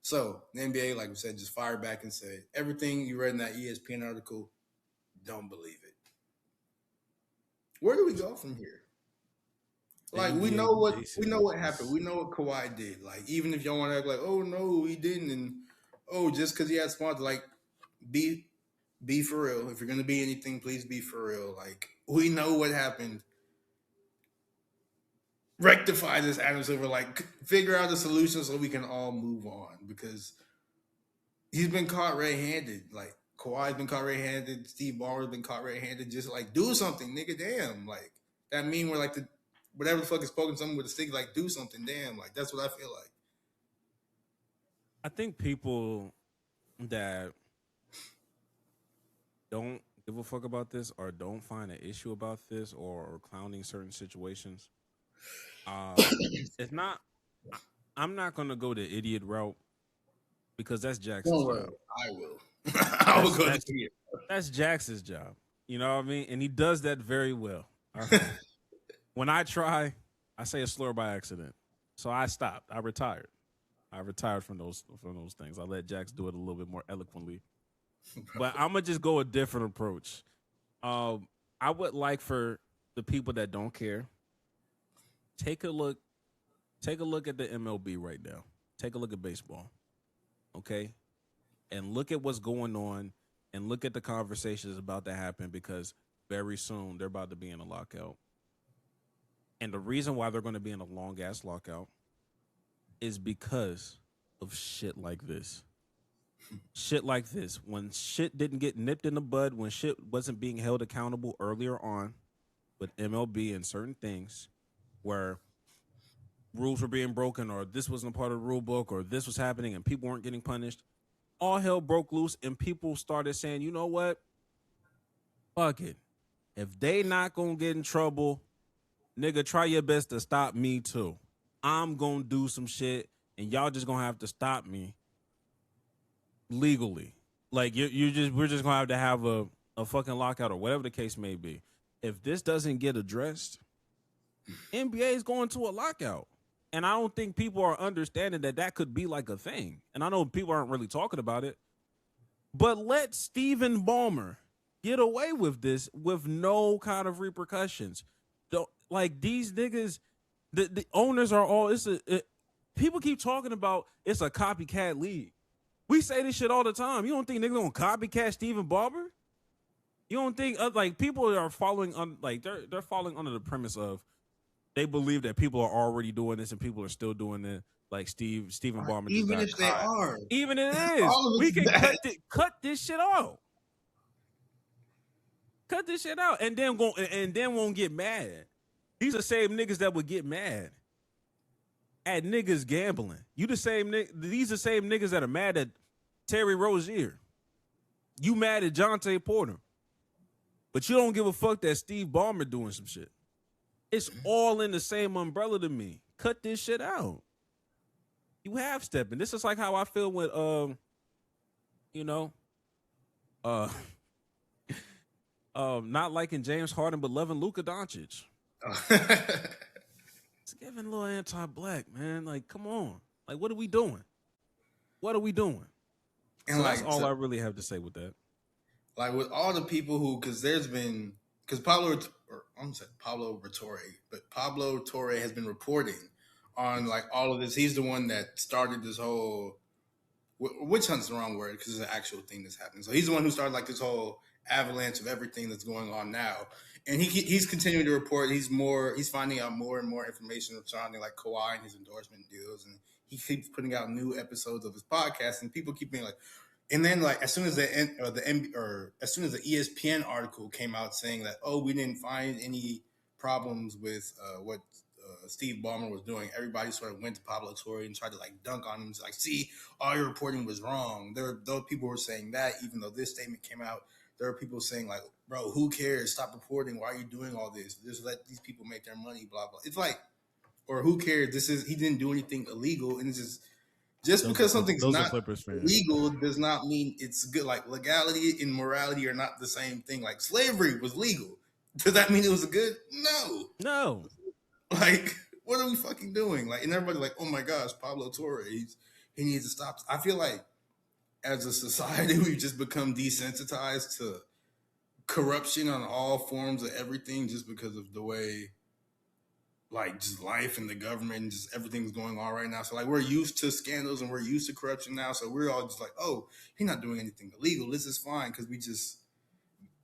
B: So the NBA, like we said, just fired back and said, everything you read in that ESPN article, don't believe it. Where do we go from here? Like we know what happened. We know what Kawhi did. Like even if y'all want to act like, oh no, he didn't, and oh just because he had sponsors, like be for real. If you're gonna be anything, please be for real. Like we know what happened. Rectify this, Adam Silver. Like figure out a solution so we can all move on, because he's been caught red-handed. Like Kawhi's been caught red-handed. Steve Ballmer's been caught red-handed. Just like do something, nigga. Damn. Like that meme where like whatever the fuck is poking someone with a stick. Like do something. Damn. Like that's what I feel like.
A: I think people that don't give a fuck about this or don't find an issue about this or clowning certain situations. It's not. I'm not gonna go the idiot route because that's Jackson's job.
B: I will. I will go the idiot.
A: That's Jackson's job. You know what I mean? And he does that very well. Right. When I try, I say a slur by accident, so I stopped. I retired. I retired from those things. I let Jax do it a little bit more eloquently. But I'm gonna just go a different approach. I would like for the people that don't care. Take a look at the MLB right now. Take a look at baseball, okay? And look at what's going on and look at the conversations about to happen, because very soon they're about to be in a lockout. And the reason why they're going to be in a long-ass lockout is because of shit like this. Shit like this. When shit didn't get nipped in the bud, when shit wasn't being held accountable earlier on with MLB and certain things, where rules were being broken or this wasn't a part of the rule book or this was happening and people weren't getting punished, all hell broke loose and people started saying, you know what? Fuck it. If they not going to get in trouble, nigga, try your best to stop me too. I'm going to do some shit and y'all just going to have to stop me legally. Like we're just going to have a fucking lockout or whatever the case may be. If this doesn't get addressed, NBA is going to a lockout. And I don't think people are understanding that could be like a thing. And I know people aren't really talking about it. But let Stephen Ballmer get away with this with no kind of repercussions. Like these niggas, the owners are all, people keep talking about it's a copycat league. We say this shit all the time. You don't think niggas gonna copycat Stephen Ballmer? You don't think like people are following on, like they're following under the premise of they believe that people are already doing this and people are still doing it. Like Stephen Ballmer.
B: Even if they are,
A: even it is, we can cut this shit out. Cut this shit out, and then won't get mad. These are the same niggas that would get mad at niggas gambling. These are the same niggas that are mad at Terry Rozier. You mad at Jonte Porter, but you don't give a fuck that Steve Ballmer doing some shit. It's all in the same umbrella to me. Cut this shit out. You half stepping. This is like how I feel with not liking James Harden but loving Luka Doncic. It's giving a little anti-black, man. Like, come on. Like, what are we doing? What are we doing? And so that's all I really have to say with that.
B: Like with all the people because Pablo Torre has been reporting on like all of this. He's the one that started this whole witch hunt's the wrong word because it's an actual thing that's happening. So he's the one who started like this whole avalanche of everything that's going on now. And he's continuing to report. He's finding out more and more information surrounding like Kawhi and his endorsement deals. And he keeps putting out new episodes of his podcast. And people keep being like, And then, like, as soon as as soon as the ESPN article came out saying that, oh, we didn't find any problems with what Steve Ballmer was doing, everybody sort of went to Pablo Torre and tried to like dunk on him. It's like, see, all your reporting was wrong. Those people were saying that, even though this statement came out, there are people saying like, bro, who cares? Stop reporting. Why are you doing all this? Just let these people make their money. Blah blah. It's like, or who cares? He didn't do anything illegal, and it's just because something's not legal does not mean it's good. Like legality and morality are not the same thing. Like slavery was legal. Does that mean it was good?
A: No.
B: Like, what are we fucking doing? Like, and everybody's like, oh my gosh, Pablo Torre, he needs to stop. I feel like as a society, we've just become desensitized to corruption on all forms of everything just because of the way, like, just life and the government and just everything's going on right now. So, like, we're used to scandals and we're used to corruption now. So we're all just like, oh, he's not doing anything illegal. This is fine because we just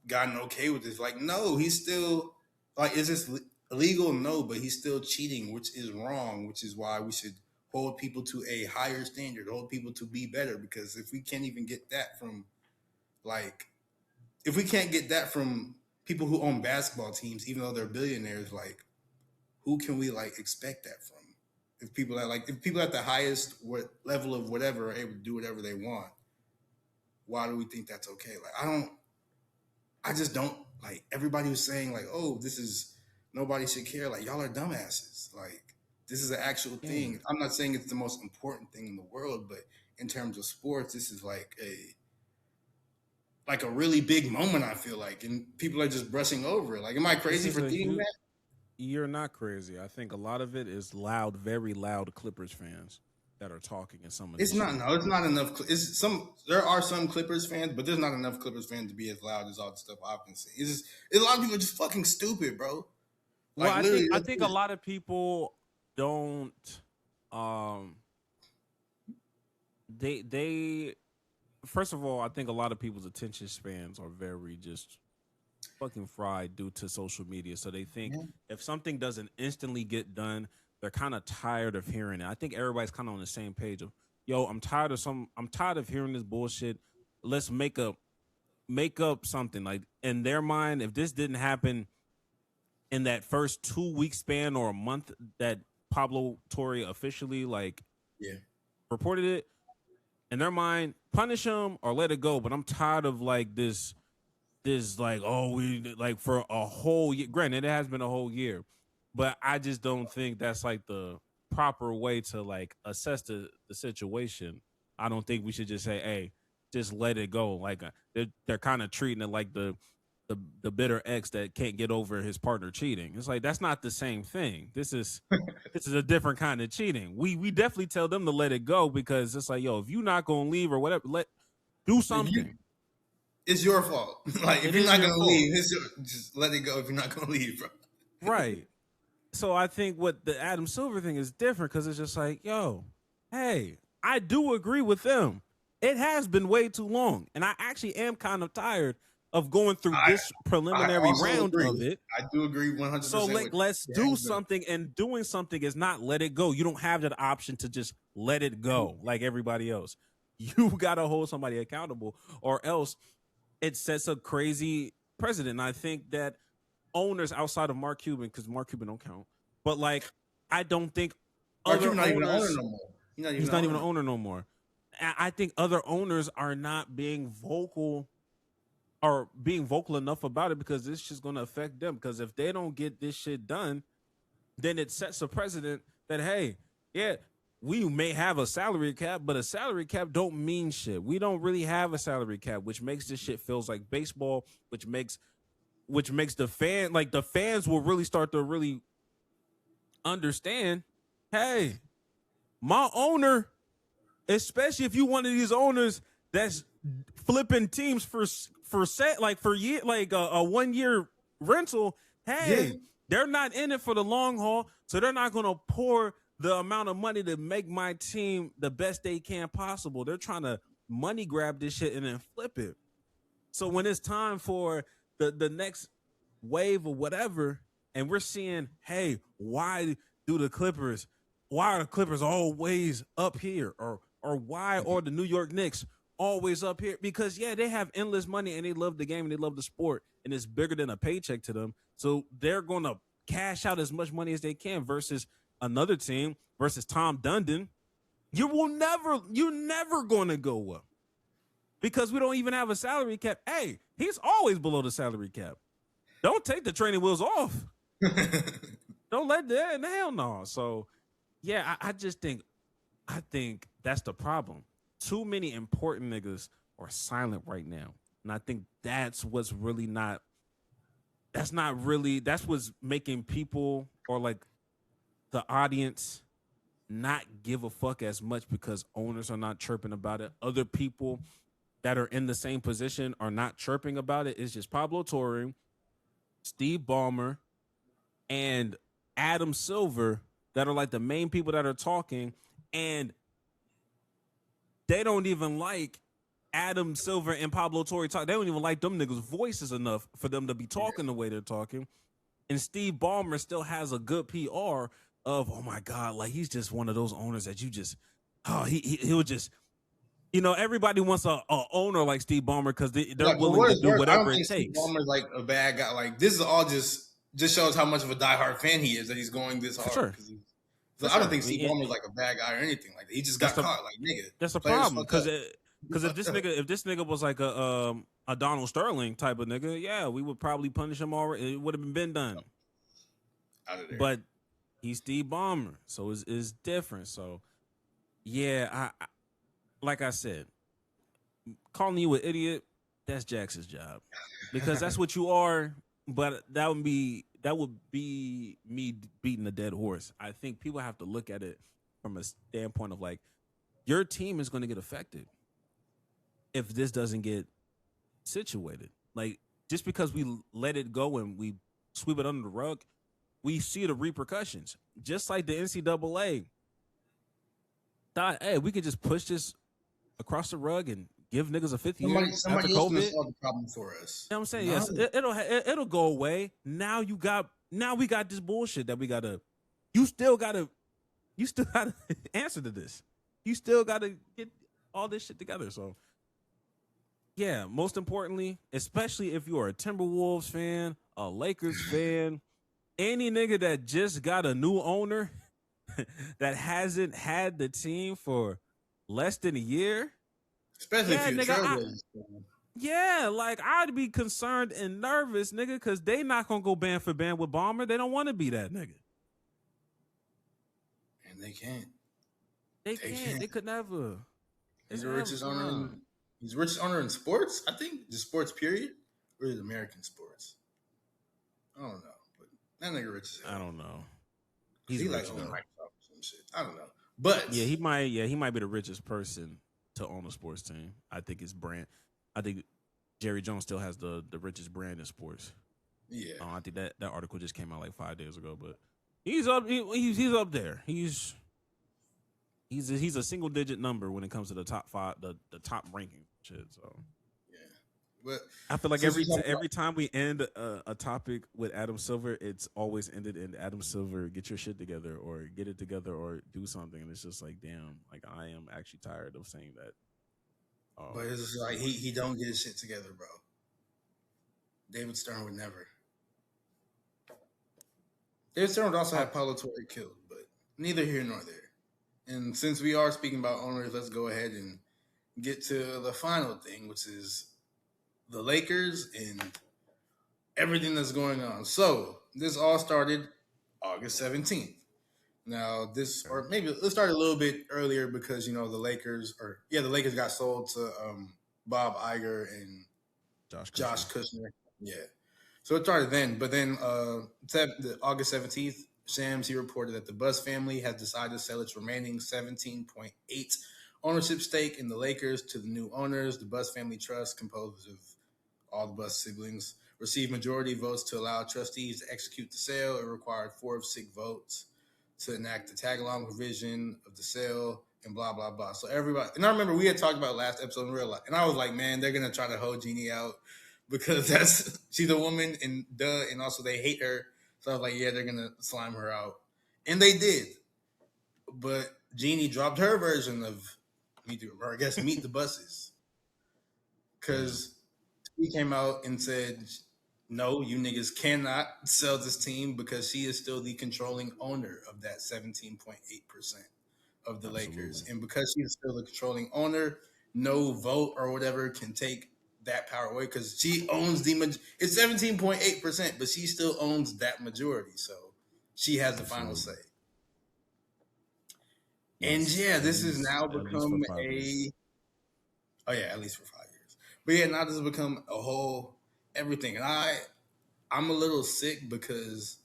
B: gotten okay with this. Like, no, he's still, like, is this illegal? No, but he's still cheating, which is wrong, which is why we should hold people to a higher standard, hold people to be better. Because if we can't even get that from, like, if we can't get that from people who own basketball teams, even though they're billionaires, like, who can we like expect that from? If people at the highest level of whatever are able to do whatever they want, why do we think that's okay? Like, I just don't, like, everybody was saying like, oh, this is, nobody should care. Like, y'all are dumbasses. Like, this is an actual thing. I'm not saying it's the most important thing in the world, but in terms of sports, this is like a really big moment, I feel like, and people are just brushing over it. Like, am I crazy for thinking that?
A: You're not crazy. I think a lot of it is very loud Clippers fans that are talking in some of
B: it's not enough. There are some Clippers fans, but there's not enough Clippers fans to be as loud as all the stuff I've been seeing. A lot of people are just fucking stupid, bro.
A: Like, well, I think a lot of people don't. They first of all, I think a lot of people's attention spans are very just fucking fried due to social media. So they think if something doesn't instantly get done, they're kind of tired of hearing it. I think everybody's kind of on the same page of, yo, I'm tired of hearing this bullshit. Let's make up something. Like, in their mind, if this didn't happen in that first 2-week span or a month that Pablo Torre officially reported it, in their mind, punish him or let it go. But I'm tired of like this like, oh, we like for a whole year. Granted, it has been a whole year, but I just don't think that's like the proper way to like assess the situation. I don't think we should just say, hey, just let it go. Like, they're kind of treating it like the bitter ex that can't get over his partner cheating. It's like, that's not the same thing. This is a different kind of cheating. We definitely tell them to let it go, because it's like, yo, if you're not gonna leave or whatever, do something.
B: It's your fault. Like, if you're not gonna leave, just let it go. If you're not gonna leave, bro.
A: Right. So I think what the Adam Silver thing is different, because it's just like, yo, hey, I do agree with them. It has been way too long, and I actually am kind of tired of going through this preliminary round of it.
B: I do agree 100%.
A: So let's do something, and doing something is not let it go. You don't have that option to just let it go like everybody else. You got to hold somebody accountable, or else it sets a crazy precedent. And I think that owners outside of Mark Cuban, because Mark Cuban don't count, but like, I don't think other owners,
B: even an owner no more.
A: He's not even an owner no more. I think other owners are not being vocal enough about it, because it's just going to affect them. Because if they don't get this shit done, then it sets a precedent that, hey, yeah, we may have a salary cap, but a salary cap don't mean shit. We don't really have a salary cap, which makes this shit feels like baseball, which makes the fans will really start to really understand, hey, my owner, especially if you one of these owners that's flipping teams for a 1 year rental, hey, they're not in it for the long haul, so they're not going to pour the amount of money to make my team the best they can possible. They're trying to money grab this shit and then flip it. So when it's time for the next wave or whatever, and we're seeing, hey, why are the Clippers always up here? Or why are the New York Knicks always up here because they have endless money and they love the game and they love the sport and it's bigger than a paycheck to them. So they're gonna cash out as much money as they can versus another team versus Tom Dundon. You're never gonna go up because we don't even have a salary cap. Hey, he's always below the salary cap. Don't take the training wheels off. Don't let that. Hell no. So, yeah, I think that's the problem. Too many important niggas are silent right now. And I think that's what's really not, that's what's making people or like the audience not give a fuck as much because owners are not chirping about it. Other people that are in the same position are not chirping about it. It's just Pablo Torre, Steve Ballmer, and Adam Silver that are like the main people that are talking, and they don't even like Adam Silver and Pablo Torre talk. They don't even like them niggas' voices enough for them to be talking the way they're talking. And Steve Ballmer still has a good PR of, oh my God, like he's just one of those owners that you just, he'll just, everybody wants a owner like Steve Ballmer because they're willing to do whatever it takes.
B: Steve Ballmer's like a bad guy. Like this is all just shows how much of a diehard fan he is that he's going this hard.
A: Sure.
B: So I don't think Steve Ballmer's like a bad guy or anything like that. He just got caught, like nigga.
A: That's a problem because if this nigga was like a Donald Sterling type of nigga, yeah, we would probably punish him already. It would have been done.
B: Out of there.
A: But he's Steve Ballmer, so it's different. So yeah, I like I said, calling you an idiot, that's Jackson's job because that's what you are. But that would be me beating a dead horse. I think people have to look at it from a standpoint of like, your team is going to get affected if this doesn't get situated. Like, just because we let it go and we sweep it under the rug, we see the repercussions. Just like the NCAA thought, hey, we could just push this across the rug and give niggas a fifth year after
B: else
A: COVID.
B: solve the problem for us.
A: You know what I'm saying? No. Yes, it'll go away. Now we got this bullshit that we gotta. You still gotta answer to this. You still gotta get all this shit together. So, yeah, most importantly, especially if you are a Timberwolves fan, a Lakers fan, any nigga that just got a new owner that hasn't had the team for less than a year.
B: Especially if you're Trailblazers.
A: Yeah, like I'd be concerned and nervous, nigga, because they not gonna go band for band with Ballmer. They don't want to be that nigga.
B: And they can't.
A: They can't. They could never.
B: He's the richest owner. He's the richest owner in sports. I think just sports period, or is it American sports? I don't know, but that nigga rich as hell.
A: I don't know.
B: He like own Microsoft or some shit. I don't know, but
A: yeah, he might be the richest person to own a sports team. I think his brand. I think Jerry Jones still has the richest brand in sports.
B: Yeah,
A: I think that article just came out like 5 days ago, but he's up. He's up there. He's a single digit number when it comes to the top 5, the top ranking shit. So
B: yeah, but
A: I feel like every time we end a topic with Adam Silver, it's always ended in Adam Silver, get your shit together or get it together or do something. And it's just like, damn, like I am actually tired of saying that.
B: But it's just like he don't get his shit together, bro. David Stern would never. David Stern would also have Paulo Torre killed, but neither here nor there. And since we are speaking about owners, let's go ahead and get to the final thing, which is the Lakers and everything that's going on. So this all started August 17th. Now or maybe let's start a little bit earlier because the Lakers got sold to Bob Iger and Josh Kushner. Yeah. So it started then, but then August 17th, Shams, he reported that the Buss family has decided to sell its remaining 17.8 ownership stake in the Lakers to the new owners. The Buss family trust, composed of all the Buss siblings, received majority votes to allow trustees to execute the sale. It required 4 of 6 votes to enact the tag-along provision of the sale and blah, blah, blah. So everybody, and I remember we had talked about last episode in real life, and I was like, man, they're going to try to hold Jeannie out because she's a woman and also they hate her. So I was like, yeah, they're going to slime her out. And they did. But Jeannie dropped her version of Meet the Buses. because he came out and said, "No, you niggas cannot sell this team because she is still the controlling owner of that 17.8% of the Lakers, and because she is still the controlling owner, no vote or whatever can take that power away because she owns it's 17.8%, but she still owns that majority, so she has the final say." And yeah, this has now become at least for 5 years. But yeah, now this has become a whole everything. And I'm a little sick because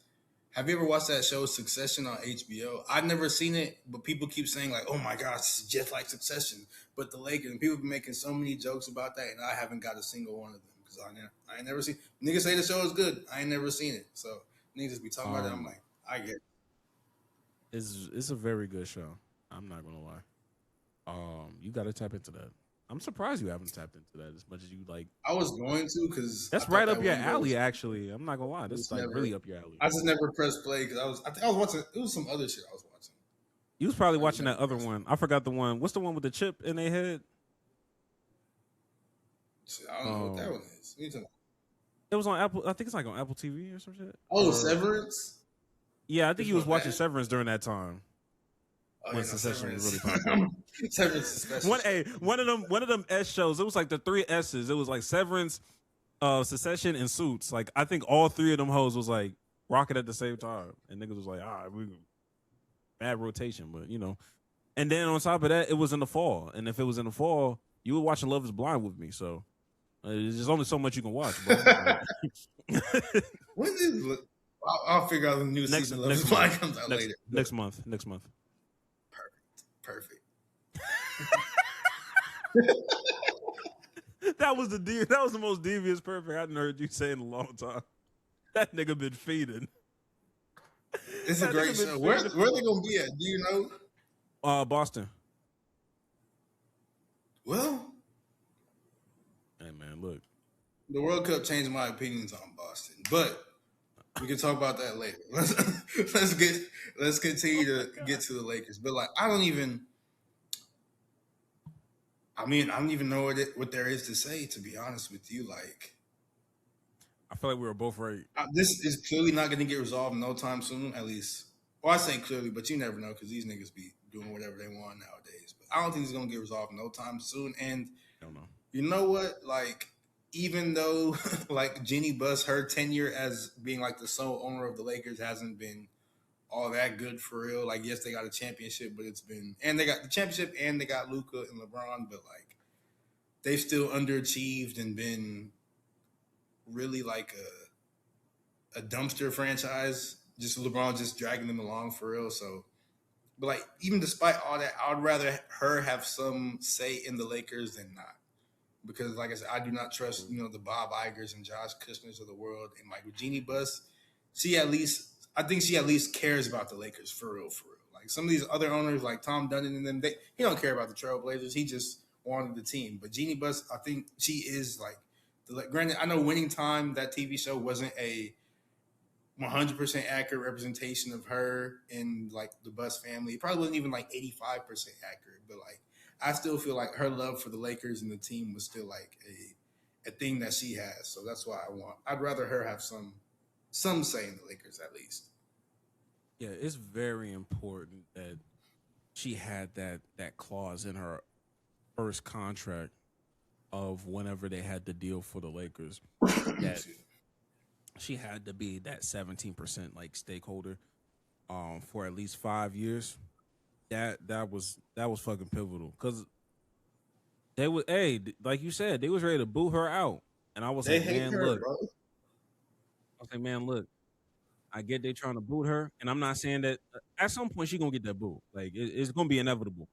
B: have you ever watched that show Succession on HBO? I've never seen it, but people keep saying like, "Oh my gosh, this is just like Succession." But the Lakers, and people have been making so many jokes about that, and I haven't got a single one of them because I ain't never seen. Niggas say the show is good. I ain't never seen it, so niggas just be talking about it. I'm like, I get it.
A: It's a very good show. I'm not gonna lie. You got to tap into that. I'm surprised you haven't tapped into that as much as you like.
B: I was going to because
A: that's right up your alley. Actually, I'm not gonna lie. That's like really up your alley.
B: I just never pressed play because I think I was watching. It was some other shit I was watching.
A: You was probably watching that other one. I forgot the one. What's the one with the chip in their head?
B: I don't know what that one is.
A: It was on Apple. I think it's like on Apple TV or some shit.
B: Oh, Severance.
A: Yeah, I think he was watching Severance during that time. When Succession was really popular.
B: Severance is special.
A: One of them S shows. It was like the 3 S's. It was like Severance, Succession, and Suits. Like I think all 3 of them hoes was like rocking at the same time, and niggas was like, we bad rotation, but you know. And then on top of that, it was in the fall, and if it was in the fall, you were watching Love Is Blind with me, so there's only so much you can watch, bro.
B: When is I'll figure out the new season of Love Is Blind comes out later.
A: Next month.
B: Perfect.
A: That was the most devious perfect I hadn't heard you say in a long time. That nigga been feeding.
B: It's a great show. Where they gonna be at? Do you know?
A: Boston.
B: Well,
A: hey man, look.
B: The World Cup changed my opinions on Boston, but we can talk about that later. Let's continue to get to the Lakers. But like, I don't even know what there is to say. To be honest with you, like,
A: I feel like we were both right.
B: This is clearly not going to get resolved no time soon. At least, well, I say clearly, but you never know because these niggas be doing whatever they want nowadays. But I don't think it's going to get resolved no time soon. And
A: I don't know.
B: You know what? Like, even though like Jeannie Buss, her tenure as being like the sole owner of the Lakers hasn't been all that good for real. Like, yes, they got a championship, but they got the championship and they got Luka and LeBron, but like they've still underachieved and been really like a dumpster franchise. Just LeBron just dragging them along for real. So, but like even despite all that, I would rather her have some say in the Lakers than not. Because, like I said, I do not trust, the Bob Igers and Josh Kushners of the world. And, like, with Jeannie Buss, I think she at least cares about the Lakers for real. Like, some of these other owners, like Tom Dunn and them, he don't care about the Trailblazers. He just wanted the team. But Jeannie Buss, I think she is, like, granted, I know Winning Time, that TV show, wasn't a 100% accurate representation of her and, like, the Buss family. It probably wasn't even, like, 85% accurate. But, like, I still feel like her love for the Lakers and the team was still like a thing that she has. So that's why I'd rather her have some say in the Lakers at least.
A: Yeah, it's very important that she had that clause in her first contract of whenever they had the deal for the Lakers that she had to be that 17% like stakeholder for at least 5 years. That was fucking pivotal because they was like you said, they was ready to boot her out, and I was like, man, look, bro. I was like, man, look, I get they trying to boot her, and I'm not saying that at some point she's gonna get that boot, like it's gonna be inevitable.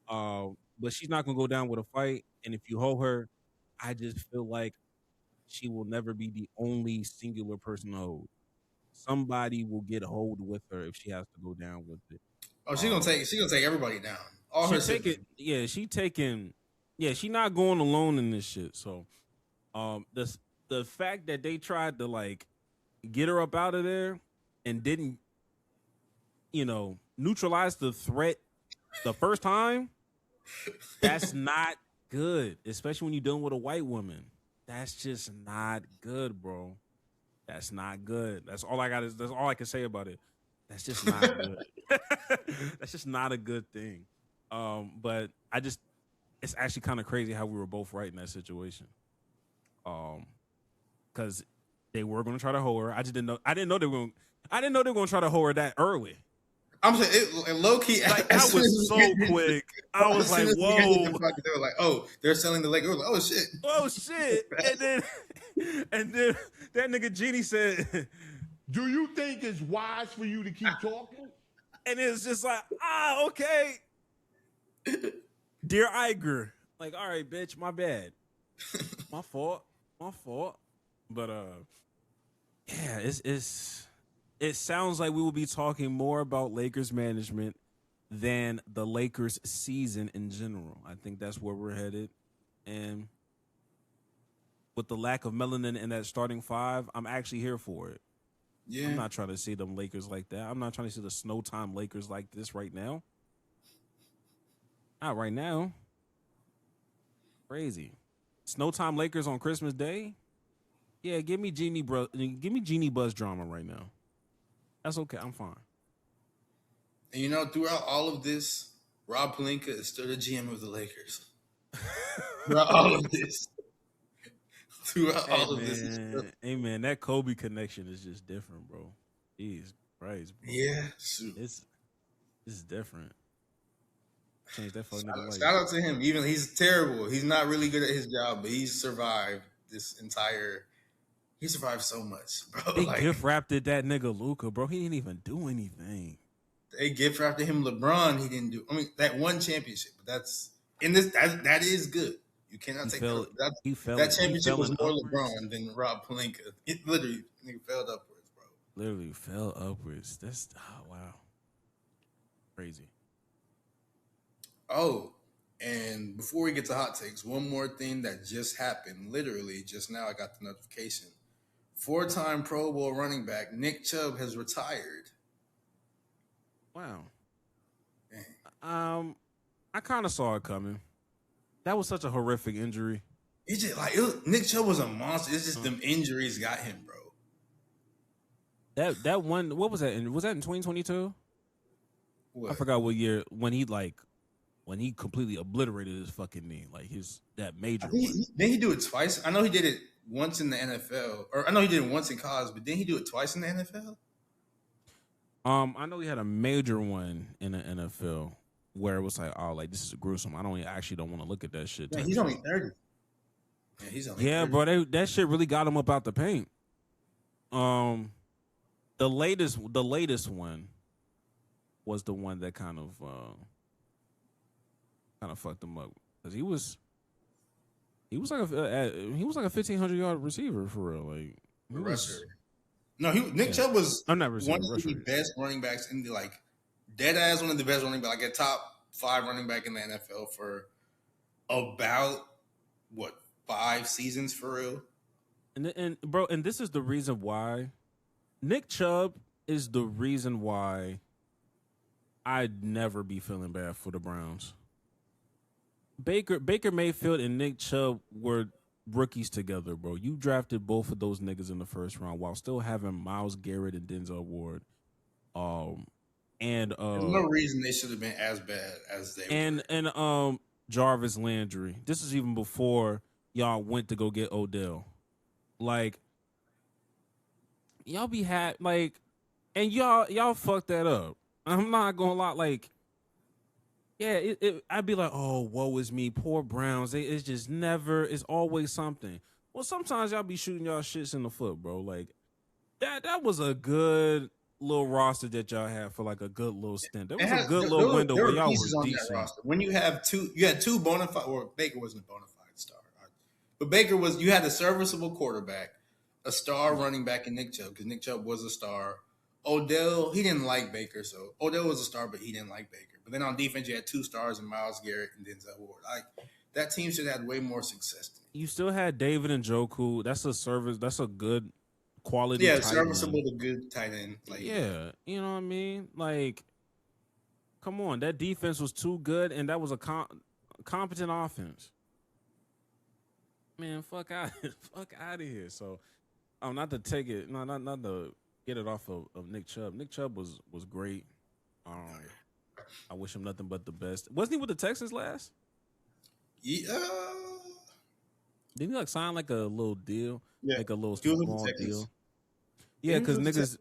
A: But she's not gonna go down with a fight, and if you hold her, I just feel like she will never be the only singular person to hold. Somebody will get a hold with her if she has to go down with it.
B: Oh, she's gonna take everybody down. All her
A: taking, she not going alone in this shit. So, the fact that they tried to like get her up out of there and didn't, neutralize the threat the first time, that's not good, especially when you're dealing with a white woman. That's just not good, bro. That's not good. That's all I got. That's all I can say about it. That's just not good. That's just not a good thing. But it's actually kind of crazy how we were both right in that situation. Because they were going to try to hoe her. I just didn't know. I didn't know they were going to try to hoe her that early.
B: I'm saying, low key.
A: Like, that was so quick. I was like, whoa.
B: They were like, oh, they're selling the Lakers. Like, oh shit.
A: And then that nigga Genie said,
E: Do you think it's wise for you to keep talking?
A: and it's just like, okay. Dear Iger. Like, all right, bitch, my bad. My fault. But yeah, it sounds like we will be talking more about Lakers management than the Lakers season in general. I think that's where we're headed. And with the lack of melanin in that starting five, I'm actually here for it. Yeah. I'm not trying to see them Lakers like that. I'm not trying to see the snow time Lakers like this right now. Not right now. Crazy. Snow time Lakers on Christmas Day? Yeah, give me Genie Buzz drama right now. That's okay. I'm fine.
B: And throughout all of this, Rob Pelinka is still the GM of the Lakers. Throughout all of this.
A: Hey, man, that Kobe connection is just different, bro. Jeez Christ, bro.
B: Yeah, shoot.
A: It's different. Change that fucking nigga life.
B: Shout out to him. Even he's terrible. He's not really good at his job, but he's survived this entire. He survived so much, bro.
A: They gift wrapped that nigga Luka, bro. He didn't even do anything.
B: They gift wrapped him LeBron. He didn't do. I mean, that one championship, but that's in this. That is good. You cannot take that championship was more LeBron than Rob Pelinka. It literally fell upwards, bro.
A: Literally fell upwards. That's wow, crazy.
B: Oh, and before we get to hot takes, one more thing that just happened. Literally, just now I got the notification. 4-time Pro Bowl running back Nick Chubb has retired.
A: Wow. Dang. I kind of saw it coming. That was such a horrific injury.
B: It's just Nick Chubb was a monster. It's just them injuries got him, bro.
A: That one, what was that? Was that in 2022? I forgot what year when he completely obliterated his fucking knee, like that major.
B: Didn't he do it twice? I know he did it once in the NFL, or I know he did it once in college, but didn't he do it twice in the NFL?
A: I know he had a major one in the NFL where it was like, oh, like this is gruesome. I don't want to look at that shit.
B: Yeah, he's only 30. Yeah, he's only 30.
A: Bro, that shit really got him up out the paint. The latest one was the one that kind of fucked him up because he was like a 1,500-yard receiver for real. Like
B: Nick Chubb was
A: one of
B: the best running backs in the dead ass one of the best running backs, like a top 5 running back in the NFL for about 5 seasons for real.
A: And bro, and this is the reason why Nick Chubb is the reason why I'd never be feeling bad for the Browns. Baker Mayfield and Nick Chubb were rookies together, bro. You drafted both of those niggas in the first round while still having Myles Garrett and Denzel Ward. And
B: there's no reason they should have been as bad as they were.
A: And Jarvis Landry. This is even before y'all went to go get Odell. Like, y'all and y'all fucked that up. I'm not gonna lie, like, yeah, I'd be like, oh, woe is me, poor Browns. It's just never, it's always something. Well, sometimes y'all be shooting y'all shits in the foot, bro. Like, that was a good little roster that y'all had for like a good little stint. There was a good little window where y'all were decent.
B: When you had two bona fide, or Baker wasn't a bona fide star, but Baker was, you had a serviceable quarterback, a star running back in Nick Chubb, because Nick Chubb was a star. Odell, he didn't like Baker, so Odell was a star, but he didn't like Baker. But then on defense, you had 2 stars in Myles Garrett and Denzel Ward. That team should have had way more success.
A: You still had David Njoku. That's a good quality.
B: Yeah, serviceable to good tight end.
A: Yeah, you know what I mean? Like, come on, that defense was too good, and that was a competent offense. Man, fuck out, fuck out of here. So, not to take it, no, not to get it off of Nick Chubb. Nick Chubb was great. I wish him nothing but the best. Wasn't he with the Texans last?
B: Yeah.
A: Didn't he like sign like a little deal,
B: Yeah.
A: like a little
B: He was with
A: small
B: the Texans.
A: deal? Yeah, because
B: He was with the
A: niggas.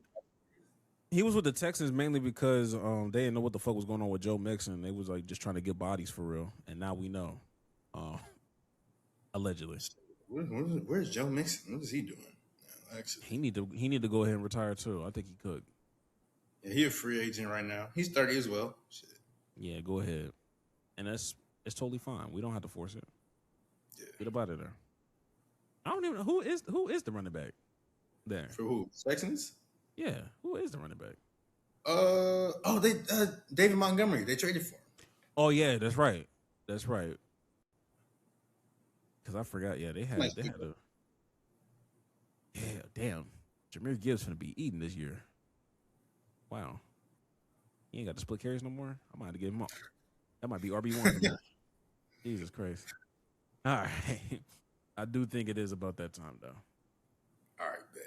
A: He was with the Texans mainly because they didn't know what the fuck was going on with Joe Mixon. They was like just trying to get bodies for real, and now we know. Allegedly,
B: where's Joe Mixon? What is he doing? Actually,
A: he need to go ahead and retire too. I think he could.
B: Yeah, he a free agent right now. He's 30 as well. Shit.
A: Yeah, go ahead, and it's totally fine. We don't have to force it.
B: Yeah.
A: Get up out of there. I don't even know who is the running back there.
B: For who? Texans?
A: Yeah, who is the running back?
B: They David Montgomery. They traded for him.
A: Oh yeah, that's right. That's right. Because I forgot. Yeah, they had a. Yeah, damn. Jahmyr Gibbs gonna be eating this year. Wow. He ain't got the split carries no more. I might have to get him up. That might be RB1 for me. Jesus Christ. All right. I do think it is about that time though.
B: All right, bet.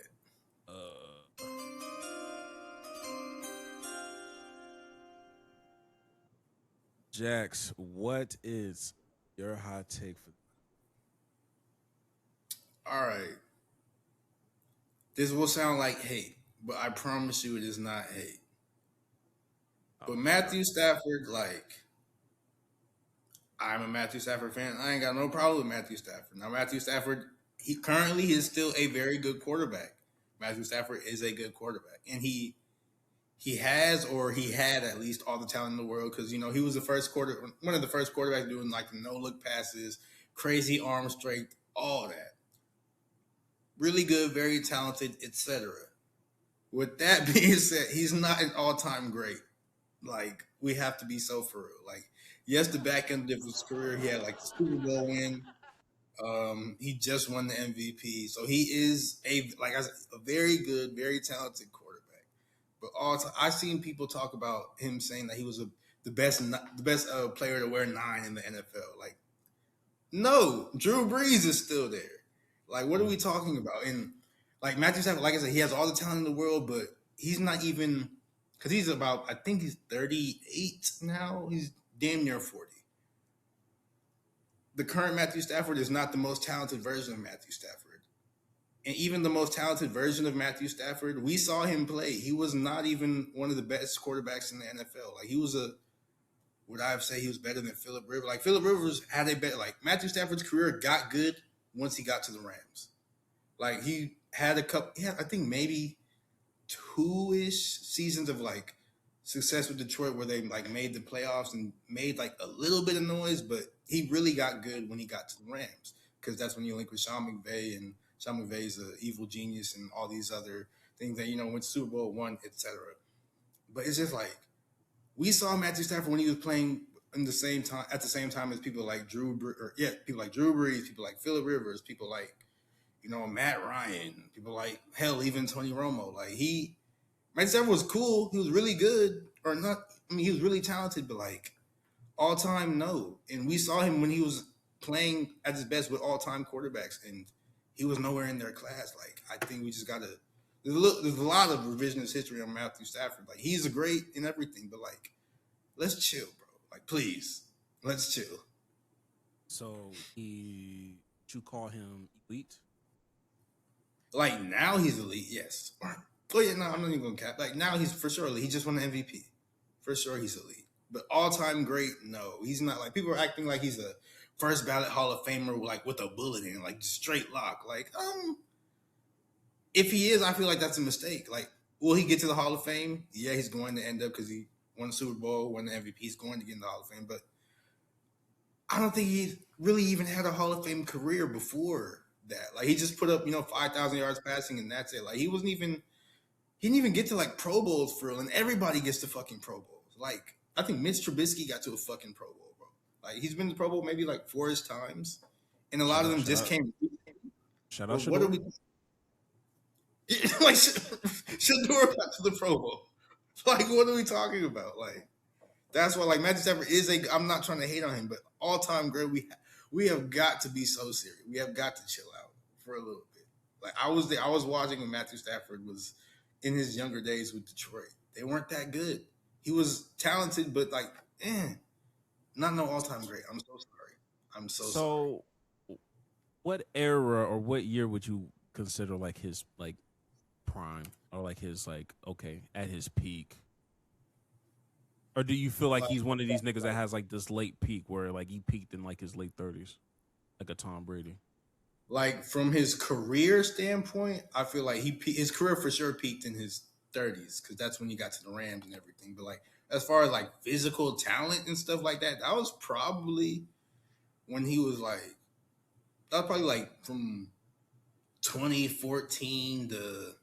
A: Jax, what is your hot take for?
B: All right. This will sound like hate, but I promise you it is not hate. But Matthew Stafford, like, I'm a Matthew Stafford fan. I ain't got no problem with Matthew Stafford. Now, Matthew Stafford, he currently is still a very good quarterback. Matthew Stafford is a good quarterback. And he had at least all the talent in the world because, you know, he was one of the first quarterbacks doing, like, the no-look passes, crazy arm strength, all that. Really good, very talented, etc. With that being said, he's not an all-time great. Like, we have to be so for real. Like, yes, the back end of his career, he had like the Super Bowl win. He just won the MVP, so he is a very good, very talented quarterback. But also, I've seen people talk about him saying that he was the best player to wear 9 in the NFL. Like, no, Drew Brees is still there. Like, what are we talking about? And like Matthew Stafford, like I said, he has all the talent in the world, but he's not even. Because he's I think he's 38 now. He's damn near 40. The current Matthew Stafford is not the most talented version of Matthew Stafford. And even the most talented version of Matthew Stafford, we saw him play. He was not even one of the best quarterbacks in the NFL. Like, he was would I say he was better than Phillip Rivers? Like, Phillip Rivers had a better, like, Matthew Stafford's career got good once he got to the Rams. Like, he had I think maybe 2-ish seasons of like success with Detroit where they like made the playoffs and made like a little bit of noise, but he really got good when he got to the Rams because that's when you link with Sean McVay, and Sean McVay's an evil genius and all these other things that, you know, went to Super Bowl, won, etc. But it's just like we saw Matthew Stafford when he was playing at the same time as people like Drew Brees, people like Phillip Rivers, people like, you know, Matt Ryan, people like, hell, even Tony Romo. Like, Matthew Stafford was cool. He was really good. Or not, I mean, he was really talented, but like, all time, no. And we saw him when he was playing at his best with all-time quarterbacks, and he was nowhere in their class. Like, I think we just got to, there's a lot of revisionist history on Matthew Stafford. Like, he's great in everything, but like, let's chill, bro. Like, please, let's chill.
A: So you call him elite?
B: Like, now he's elite, yes. Oh, yeah, no, I'm not even going to cap. Like, now he's for sure elite. He just won the MVP. For sure he's elite. But all-time great, no. He's not. Like, people are acting like he's a first-ballot Hall of Famer, like, with a bullet in, like, straight lock. Like, if he is, I feel like that's a mistake. Like, will he get to the Hall of Fame? Yeah, he's going to end up because he won the Super Bowl, won the MVP. He's going to get in the Hall of Fame. But I don't think he really even had a Hall of Fame career before that. Like, he just put up, 5,000 yards passing, and that's it. Like, he didn't even get to like Pro Bowls for real, and everybody gets to fucking Pro Bowls. Like, I think Mitch Trubisky got to a fucking Pro Bowl, bro. Like, he's been to Pro Bowl maybe like 4-ish times, and a lot of them just came.
A: Shout out,
B: what are we? Like, Shador got to the Pro Bowl. Like, what are we talking about? Like, that's why, like, Matthew Stafford is I'm not trying to hate on him, but all time great. we have got to be so serious. We have got to chill out for a little bit. Like I was there, I was watching when Matthew Stafford was in his younger days with Detroit. They weren't that good. He was talented, but like, not no all-time great. I'm so sorry. I'm so sorry.
A: So, what era or what year would you consider like his like prime or like his like at his peak? Or do you feel like he's one of these niggas that has like this late peak where like he peaked in like his late 30s, like a Tom Brady?
B: Like from his career standpoint, I feel like his career for sure peaked in his 30s because that's when he got to the Rams and everything. But like as far as like physical talent and stuff like that, that was probably when he was like, that was probably like from 2014 to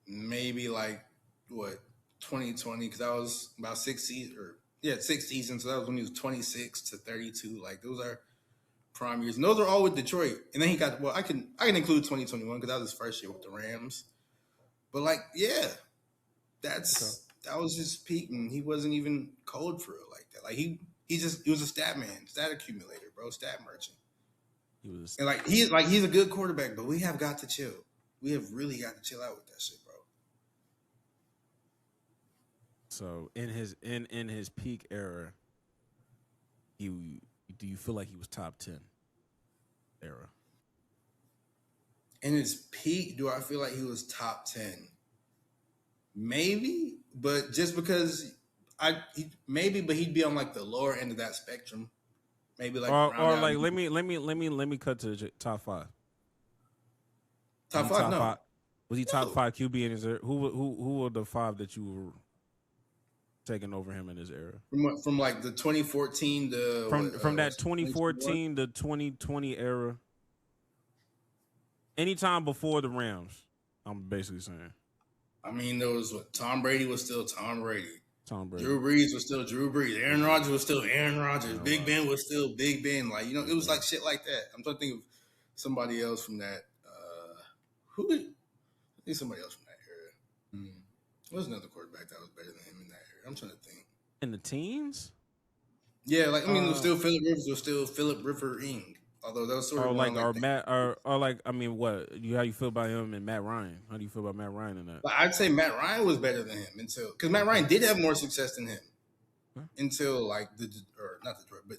B: maybe like what 2020 because that was about 6 seasons. So that was when he was 26 to 32. Like those are prime years, and those are all with Detroit. And then he got I can include 2021 because that was his first year with the Rams. But like, yeah, that was his peak, and he wasn't even cold for it like that. Like he was a stat man, stat accumulator, bro, stat merchant. And like he's a good quarterback, but we have got to chill. We have really got to chill out with that shit, bro.
A: So in his peak era, do you feel like he was top 10 era?
B: In his peak, do I feel like he was top 10? Maybe, but just because but he'd be on like the lower end of that spectrum. Maybe like
A: or like let me cut to the top 5.
B: Top 5, no.
A: Was he top 5 QB in his era? Who were the 5 that you were taking over him in his era?
B: From like the 2014 to
A: from that 2014 to 2020 era. Anytime before the Rams, I'm basically saying.
B: I mean, there was Tom Brady was still Tom Brady. Drew
A: Brees
B: was still Drew Brees. Aaron Rodgers was still Aaron Rodgers. Big Ben was still Big Ben. Like, it was like shit like that. I'm trying to think of somebody else from that. I think somebody else from that era. What was another quarterback that was better than him in that era? I'm trying to think.
A: In the teens?
B: Yeah, like, it was still Philip Rivers. It was still Philip Rivering. Although that was sort of
A: how you feel about him and Matt Ryan? How do you feel about Matt Ryan in that?
B: But I'd say Matt Ryan was better than him because Matt Ryan did have more success than him until like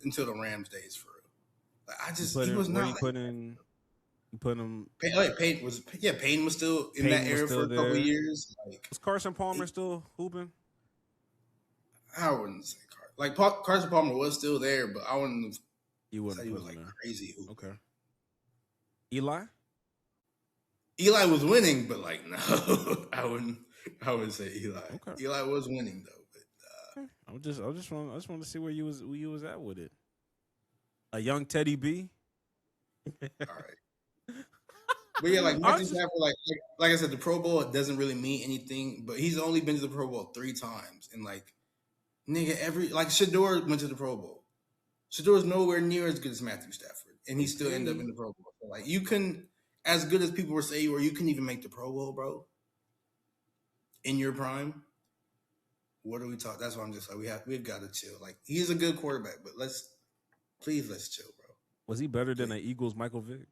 B: until the Rams days for real. Like he was not.
A: You put him.
B: Peyton was still in that era for a couple of years. Like,
A: was Carson Palmer still hooping?
B: I wouldn't say Carson Palmer was still there, but I wouldn't.
A: You wouldn't.
B: He was like crazy hooping.
A: Okay. Eli
B: was winning, but like no, I wouldn't say Eli. Okay. Eli was winning though, but
A: I just want to see where you was at with it. A young Teddy B.
B: All right. But yeah, like Matthew Stafford, like I said, the Pro Bowl doesn't really mean anything, but he's only been to the Pro Bowl 3 times, and like nigga, Shador went to the Pro Bowl. Shador's nowhere near as good as Matthew Stafford, and he still ended up in the Pro Bowl. So like you couldn't, as good as people were saying, or you couldn't even make the Pro Bowl, bro. In your prime, what are we talking? That's why I'm just like we've got to chill. Like he's a good quarterback, but let's chill, bro.
A: Was he better than the Eagles' Michael Vick?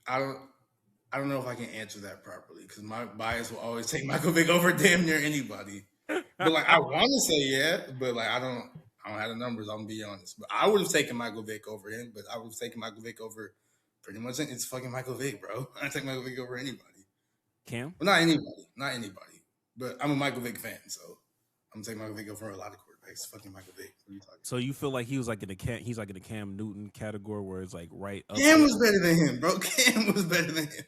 B: I don't know if I can answer that properly because my bias will always take Michael Vick over damn near anybody. But like I want to say yeah, but like I don't have the numbers. I'm gonna be honest, but I would have taken Michael Vick over him. But I would have taken Michael Vick over pretty much. It's fucking Michael Vick, bro. I take Michael Vick over anybody.
A: Cam?
B: Well, not anybody. But I'm a Michael Vick fan, so I'm gonna take Michael Vick over a lot of quarterbacks. Fucking Michael Vick. What are you talking about?
A: So you feel like he's like in the Cam Newton category where it's like right up.
B: Cam was better than him, bro. Cam was better than him.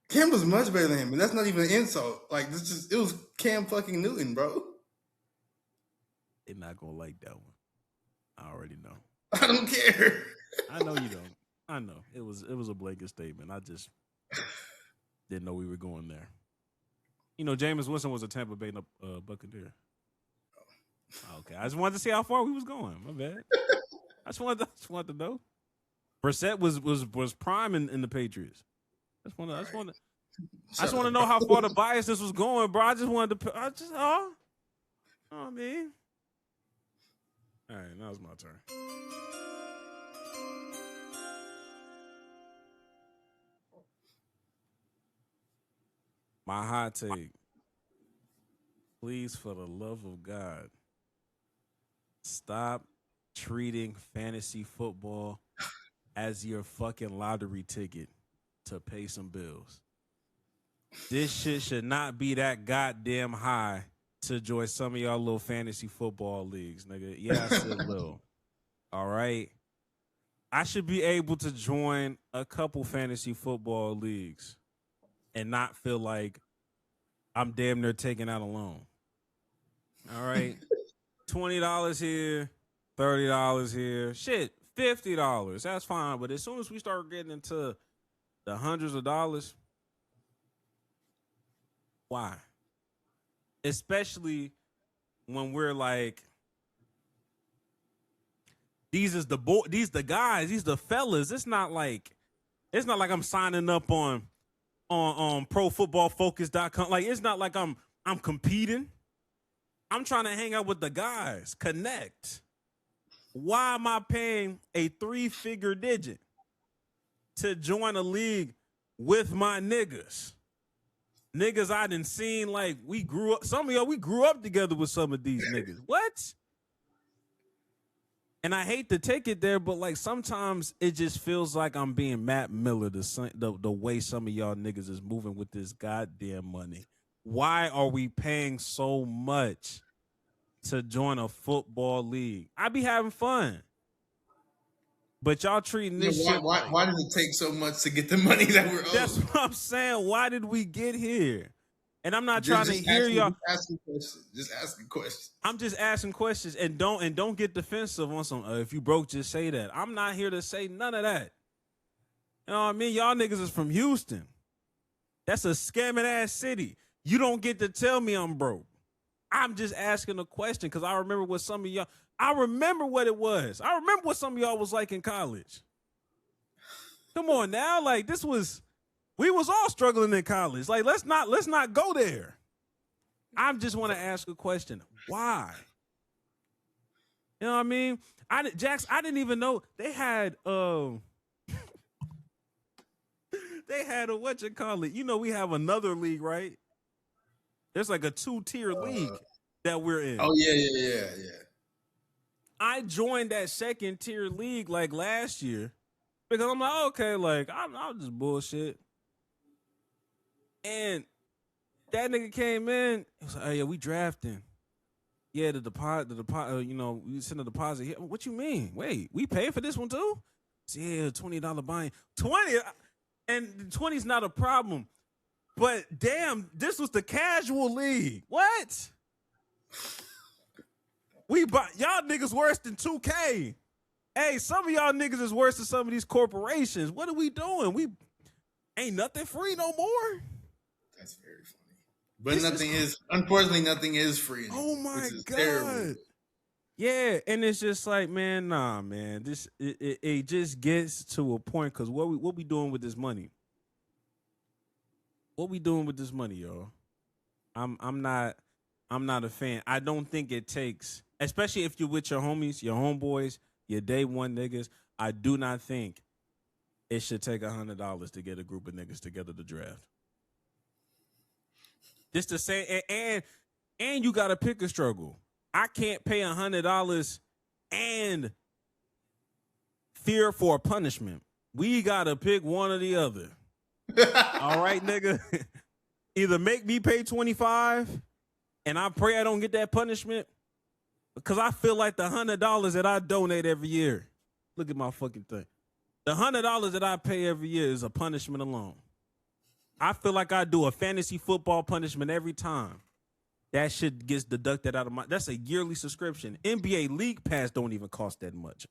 B: Cam was much better than him, and that's not even an insult. Like it was Cam fucking Newton, bro.
A: They're not gonna like that one. I already know.
B: I don't care.
A: I know you don't. I know it was a blanket statement. I just didn't know we were going there. Jameis Winston was a Tampa Bay Buccaneer. Okay, I just wanted to see how far we was going. My bad. I just wanted to know. Brissett was prime in the Patriots. I just want to know how far the biasness was going, bro. I just wanted to. I mean, All right, now it's my turn. My hot take. Please, for the love of God, stop treating fantasy football as your fucking lottery ticket to pay some bills. This shit should not be that goddamn high to join some of y'all little fantasy football leagues, nigga. Yes, it will. All right. I should be able to join a couple fantasy football leagues and not feel like I'm damn near taking out a loan. All right. $20 here, $30 here. Shit, $50. That's fine. But as soon as we start getting into the hundreds of dollars, why? Especially when we're like, these the guys, these the fellas. It's not like I'm signing up on profootballfocus.com. Like, it's not like I'm competing. I'm trying to hang out with the guys, connect. Why am I paying a 3-figure digit to join a league with my niggas? Niggas I done seen, like, we grew up. Some of y'all, we grew up together with some of these niggas. What? And I hate to take it there, but like sometimes it just feels like I'm being Matt Miller, the way some of y'all niggas is moving with this goddamn money. Why are we paying so much to join a football league? I be having fun. But y'all treating this shit
B: why did it take so much to get the money that we're owed?
A: That's what I'm saying. Why did we get here? And I'm not trying to hear y'all.
B: Just asking questions.
A: I'm just asking questions, and don't get defensive on some. If you broke, just say that. I'm not here to say none of that. You know what I mean? Y'all niggas is from Houston. That's a scamming ass city. You don't get to tell me I'm broke. I'm just asking a question because I remember what some of y'all. I remember what it was. I remember what some of y'all was like in college. Come on now, like this was. We was all struggling in college. Like, let's not go there. I just want to ask a question. Why? You know what I mean? I didn't even know they had they had a whatchamacallit. You know, we have another league, right? There's like a 2-tier league that we're in.
B: Oh yeah.
A: I joined that 2nd-tier league like last year because I'm like, okay, like I'll just bullshit. And that nigga came in. He was like, "Oh yeah, we drafting. Yeah, the deposit. You know, we send a deposit here. What you mean? Wait, we pay for this one too? Yeah, $20 buy-in. 20, and 20's not a problem. But damn, this was the casual league. What? We buy y'all niggas worse than 2K. Hey, some of y'all niggas is worse than some of these corporations. What are we doing? We ain't nothing free no more."
B: That's very funny. But unfortunately, nothing is free anymore.
A: Oh my God.
B: Terrible.
A: Yeah, and it's just like, man, nah, man. It just gets to a point because what we doing with this money? What we doing with this money, y'all? I'm not a fan. I don't think it takes, especially if you're with your homies, your homeboys, your day one niggas. I do not think it should take $100 to get a group of niggas together to draft. Just to say, and you got to pick a struggle. I can't pay $100 and fear for a punishment. We got to pick one or the other. All right, nigga. Either make me pay $25 and I pray I don't get that punishment because I feel like the $100 that I donate every year. Look at my fucking thing. The $100 that I pay every year is a punishment alone. I feel like I do a fantasy football punishment every time. That shit gets deducted out of my. That's a yearly subscription. NBA League Pass don't even cost that much.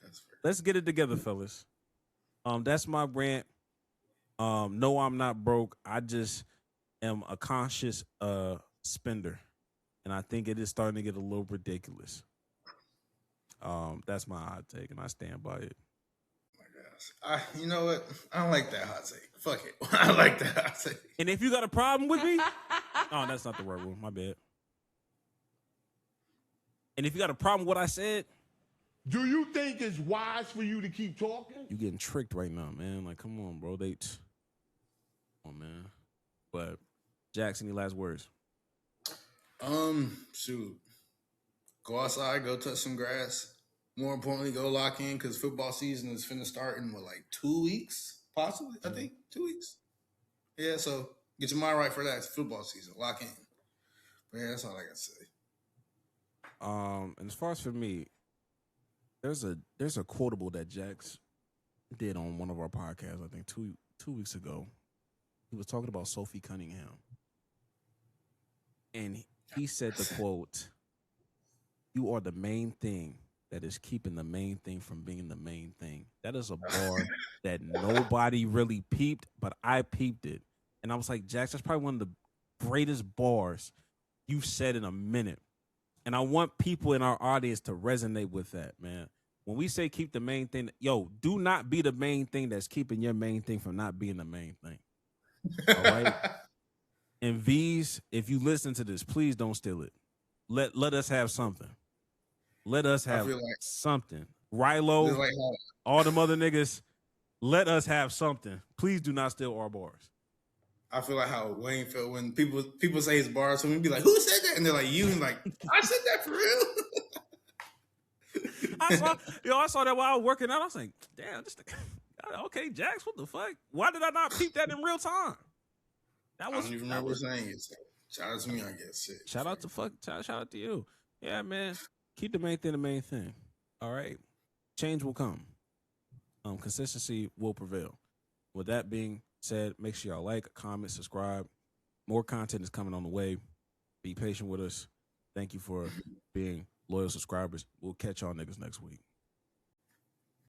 B: That's fair.
A: Let's get it together, fellas. That's my rant. No, I'm not broke. I just am a conscious spender, and I think it is starting to get a little ridiculous. That's my hot take, and I stand by it.
B: You know what? I don't like that hot take. Fuck it. I like that hot take.
A: And if you got a problem with me, oh, that's not the right one. My bad. And if you got a problem with what I said,
E: Do you think it's wise for you to keep talking?
A: you getting tricked right now, man. Like, come on, bro. Come on, man. But Jackson, any last words?
B: Shoot. Go outside, go touch some grass. More importantly, go lock in because football season is finna start in like 2 weeks, possibly. I think 2 weeks. Yeah, so get your mind right for that. It's football season. Lock in. But yeah, that's all I got to say.
A: And as far as for me, there's a quotable that Jax did on one of our podcasts, I think two weeks ago. He was talking about Sophie Cunningham. And he said the quote, "You are the main thing that is keeping the main thing from being the main thing." That is a bar that nobody really peeped, but I peeped it. And I was like, Jax, that's probably one of the greatest bars you've said in a minute. And I want people in our audience to resonate with that, man. When we say keep the main thing, yo, do not be the main thing that's keeping your main thing from not being the main thing. All right? And V's, if you listen to this, please don't steal it. Let us have something. Let us have something. Rilo,
B: Like
A: all them other niggas, let us have something. Please do not steal our bars.
B: I feel like how Wayne felt when people say his bars, so we be like, "Who said that?" And they're like, "You." And like, I said that for real.
A: I saw that while I was working out. I was like, damn, okay, Jax, what the fuck? Why did I not peep that in real time?
B: I don't even remember saying it. So shout out to me, I guess. Shit.
A: Shout out to you. Yeah, man. Keep the main thing the main thing. All right. Change will come. Consistency will prevail. With that being said, make sure y'all like, comment, subscribe. More content is coming on the way. Be patient with us. Thank you for being loyal subscribers. We'll catch y'all niggas next week.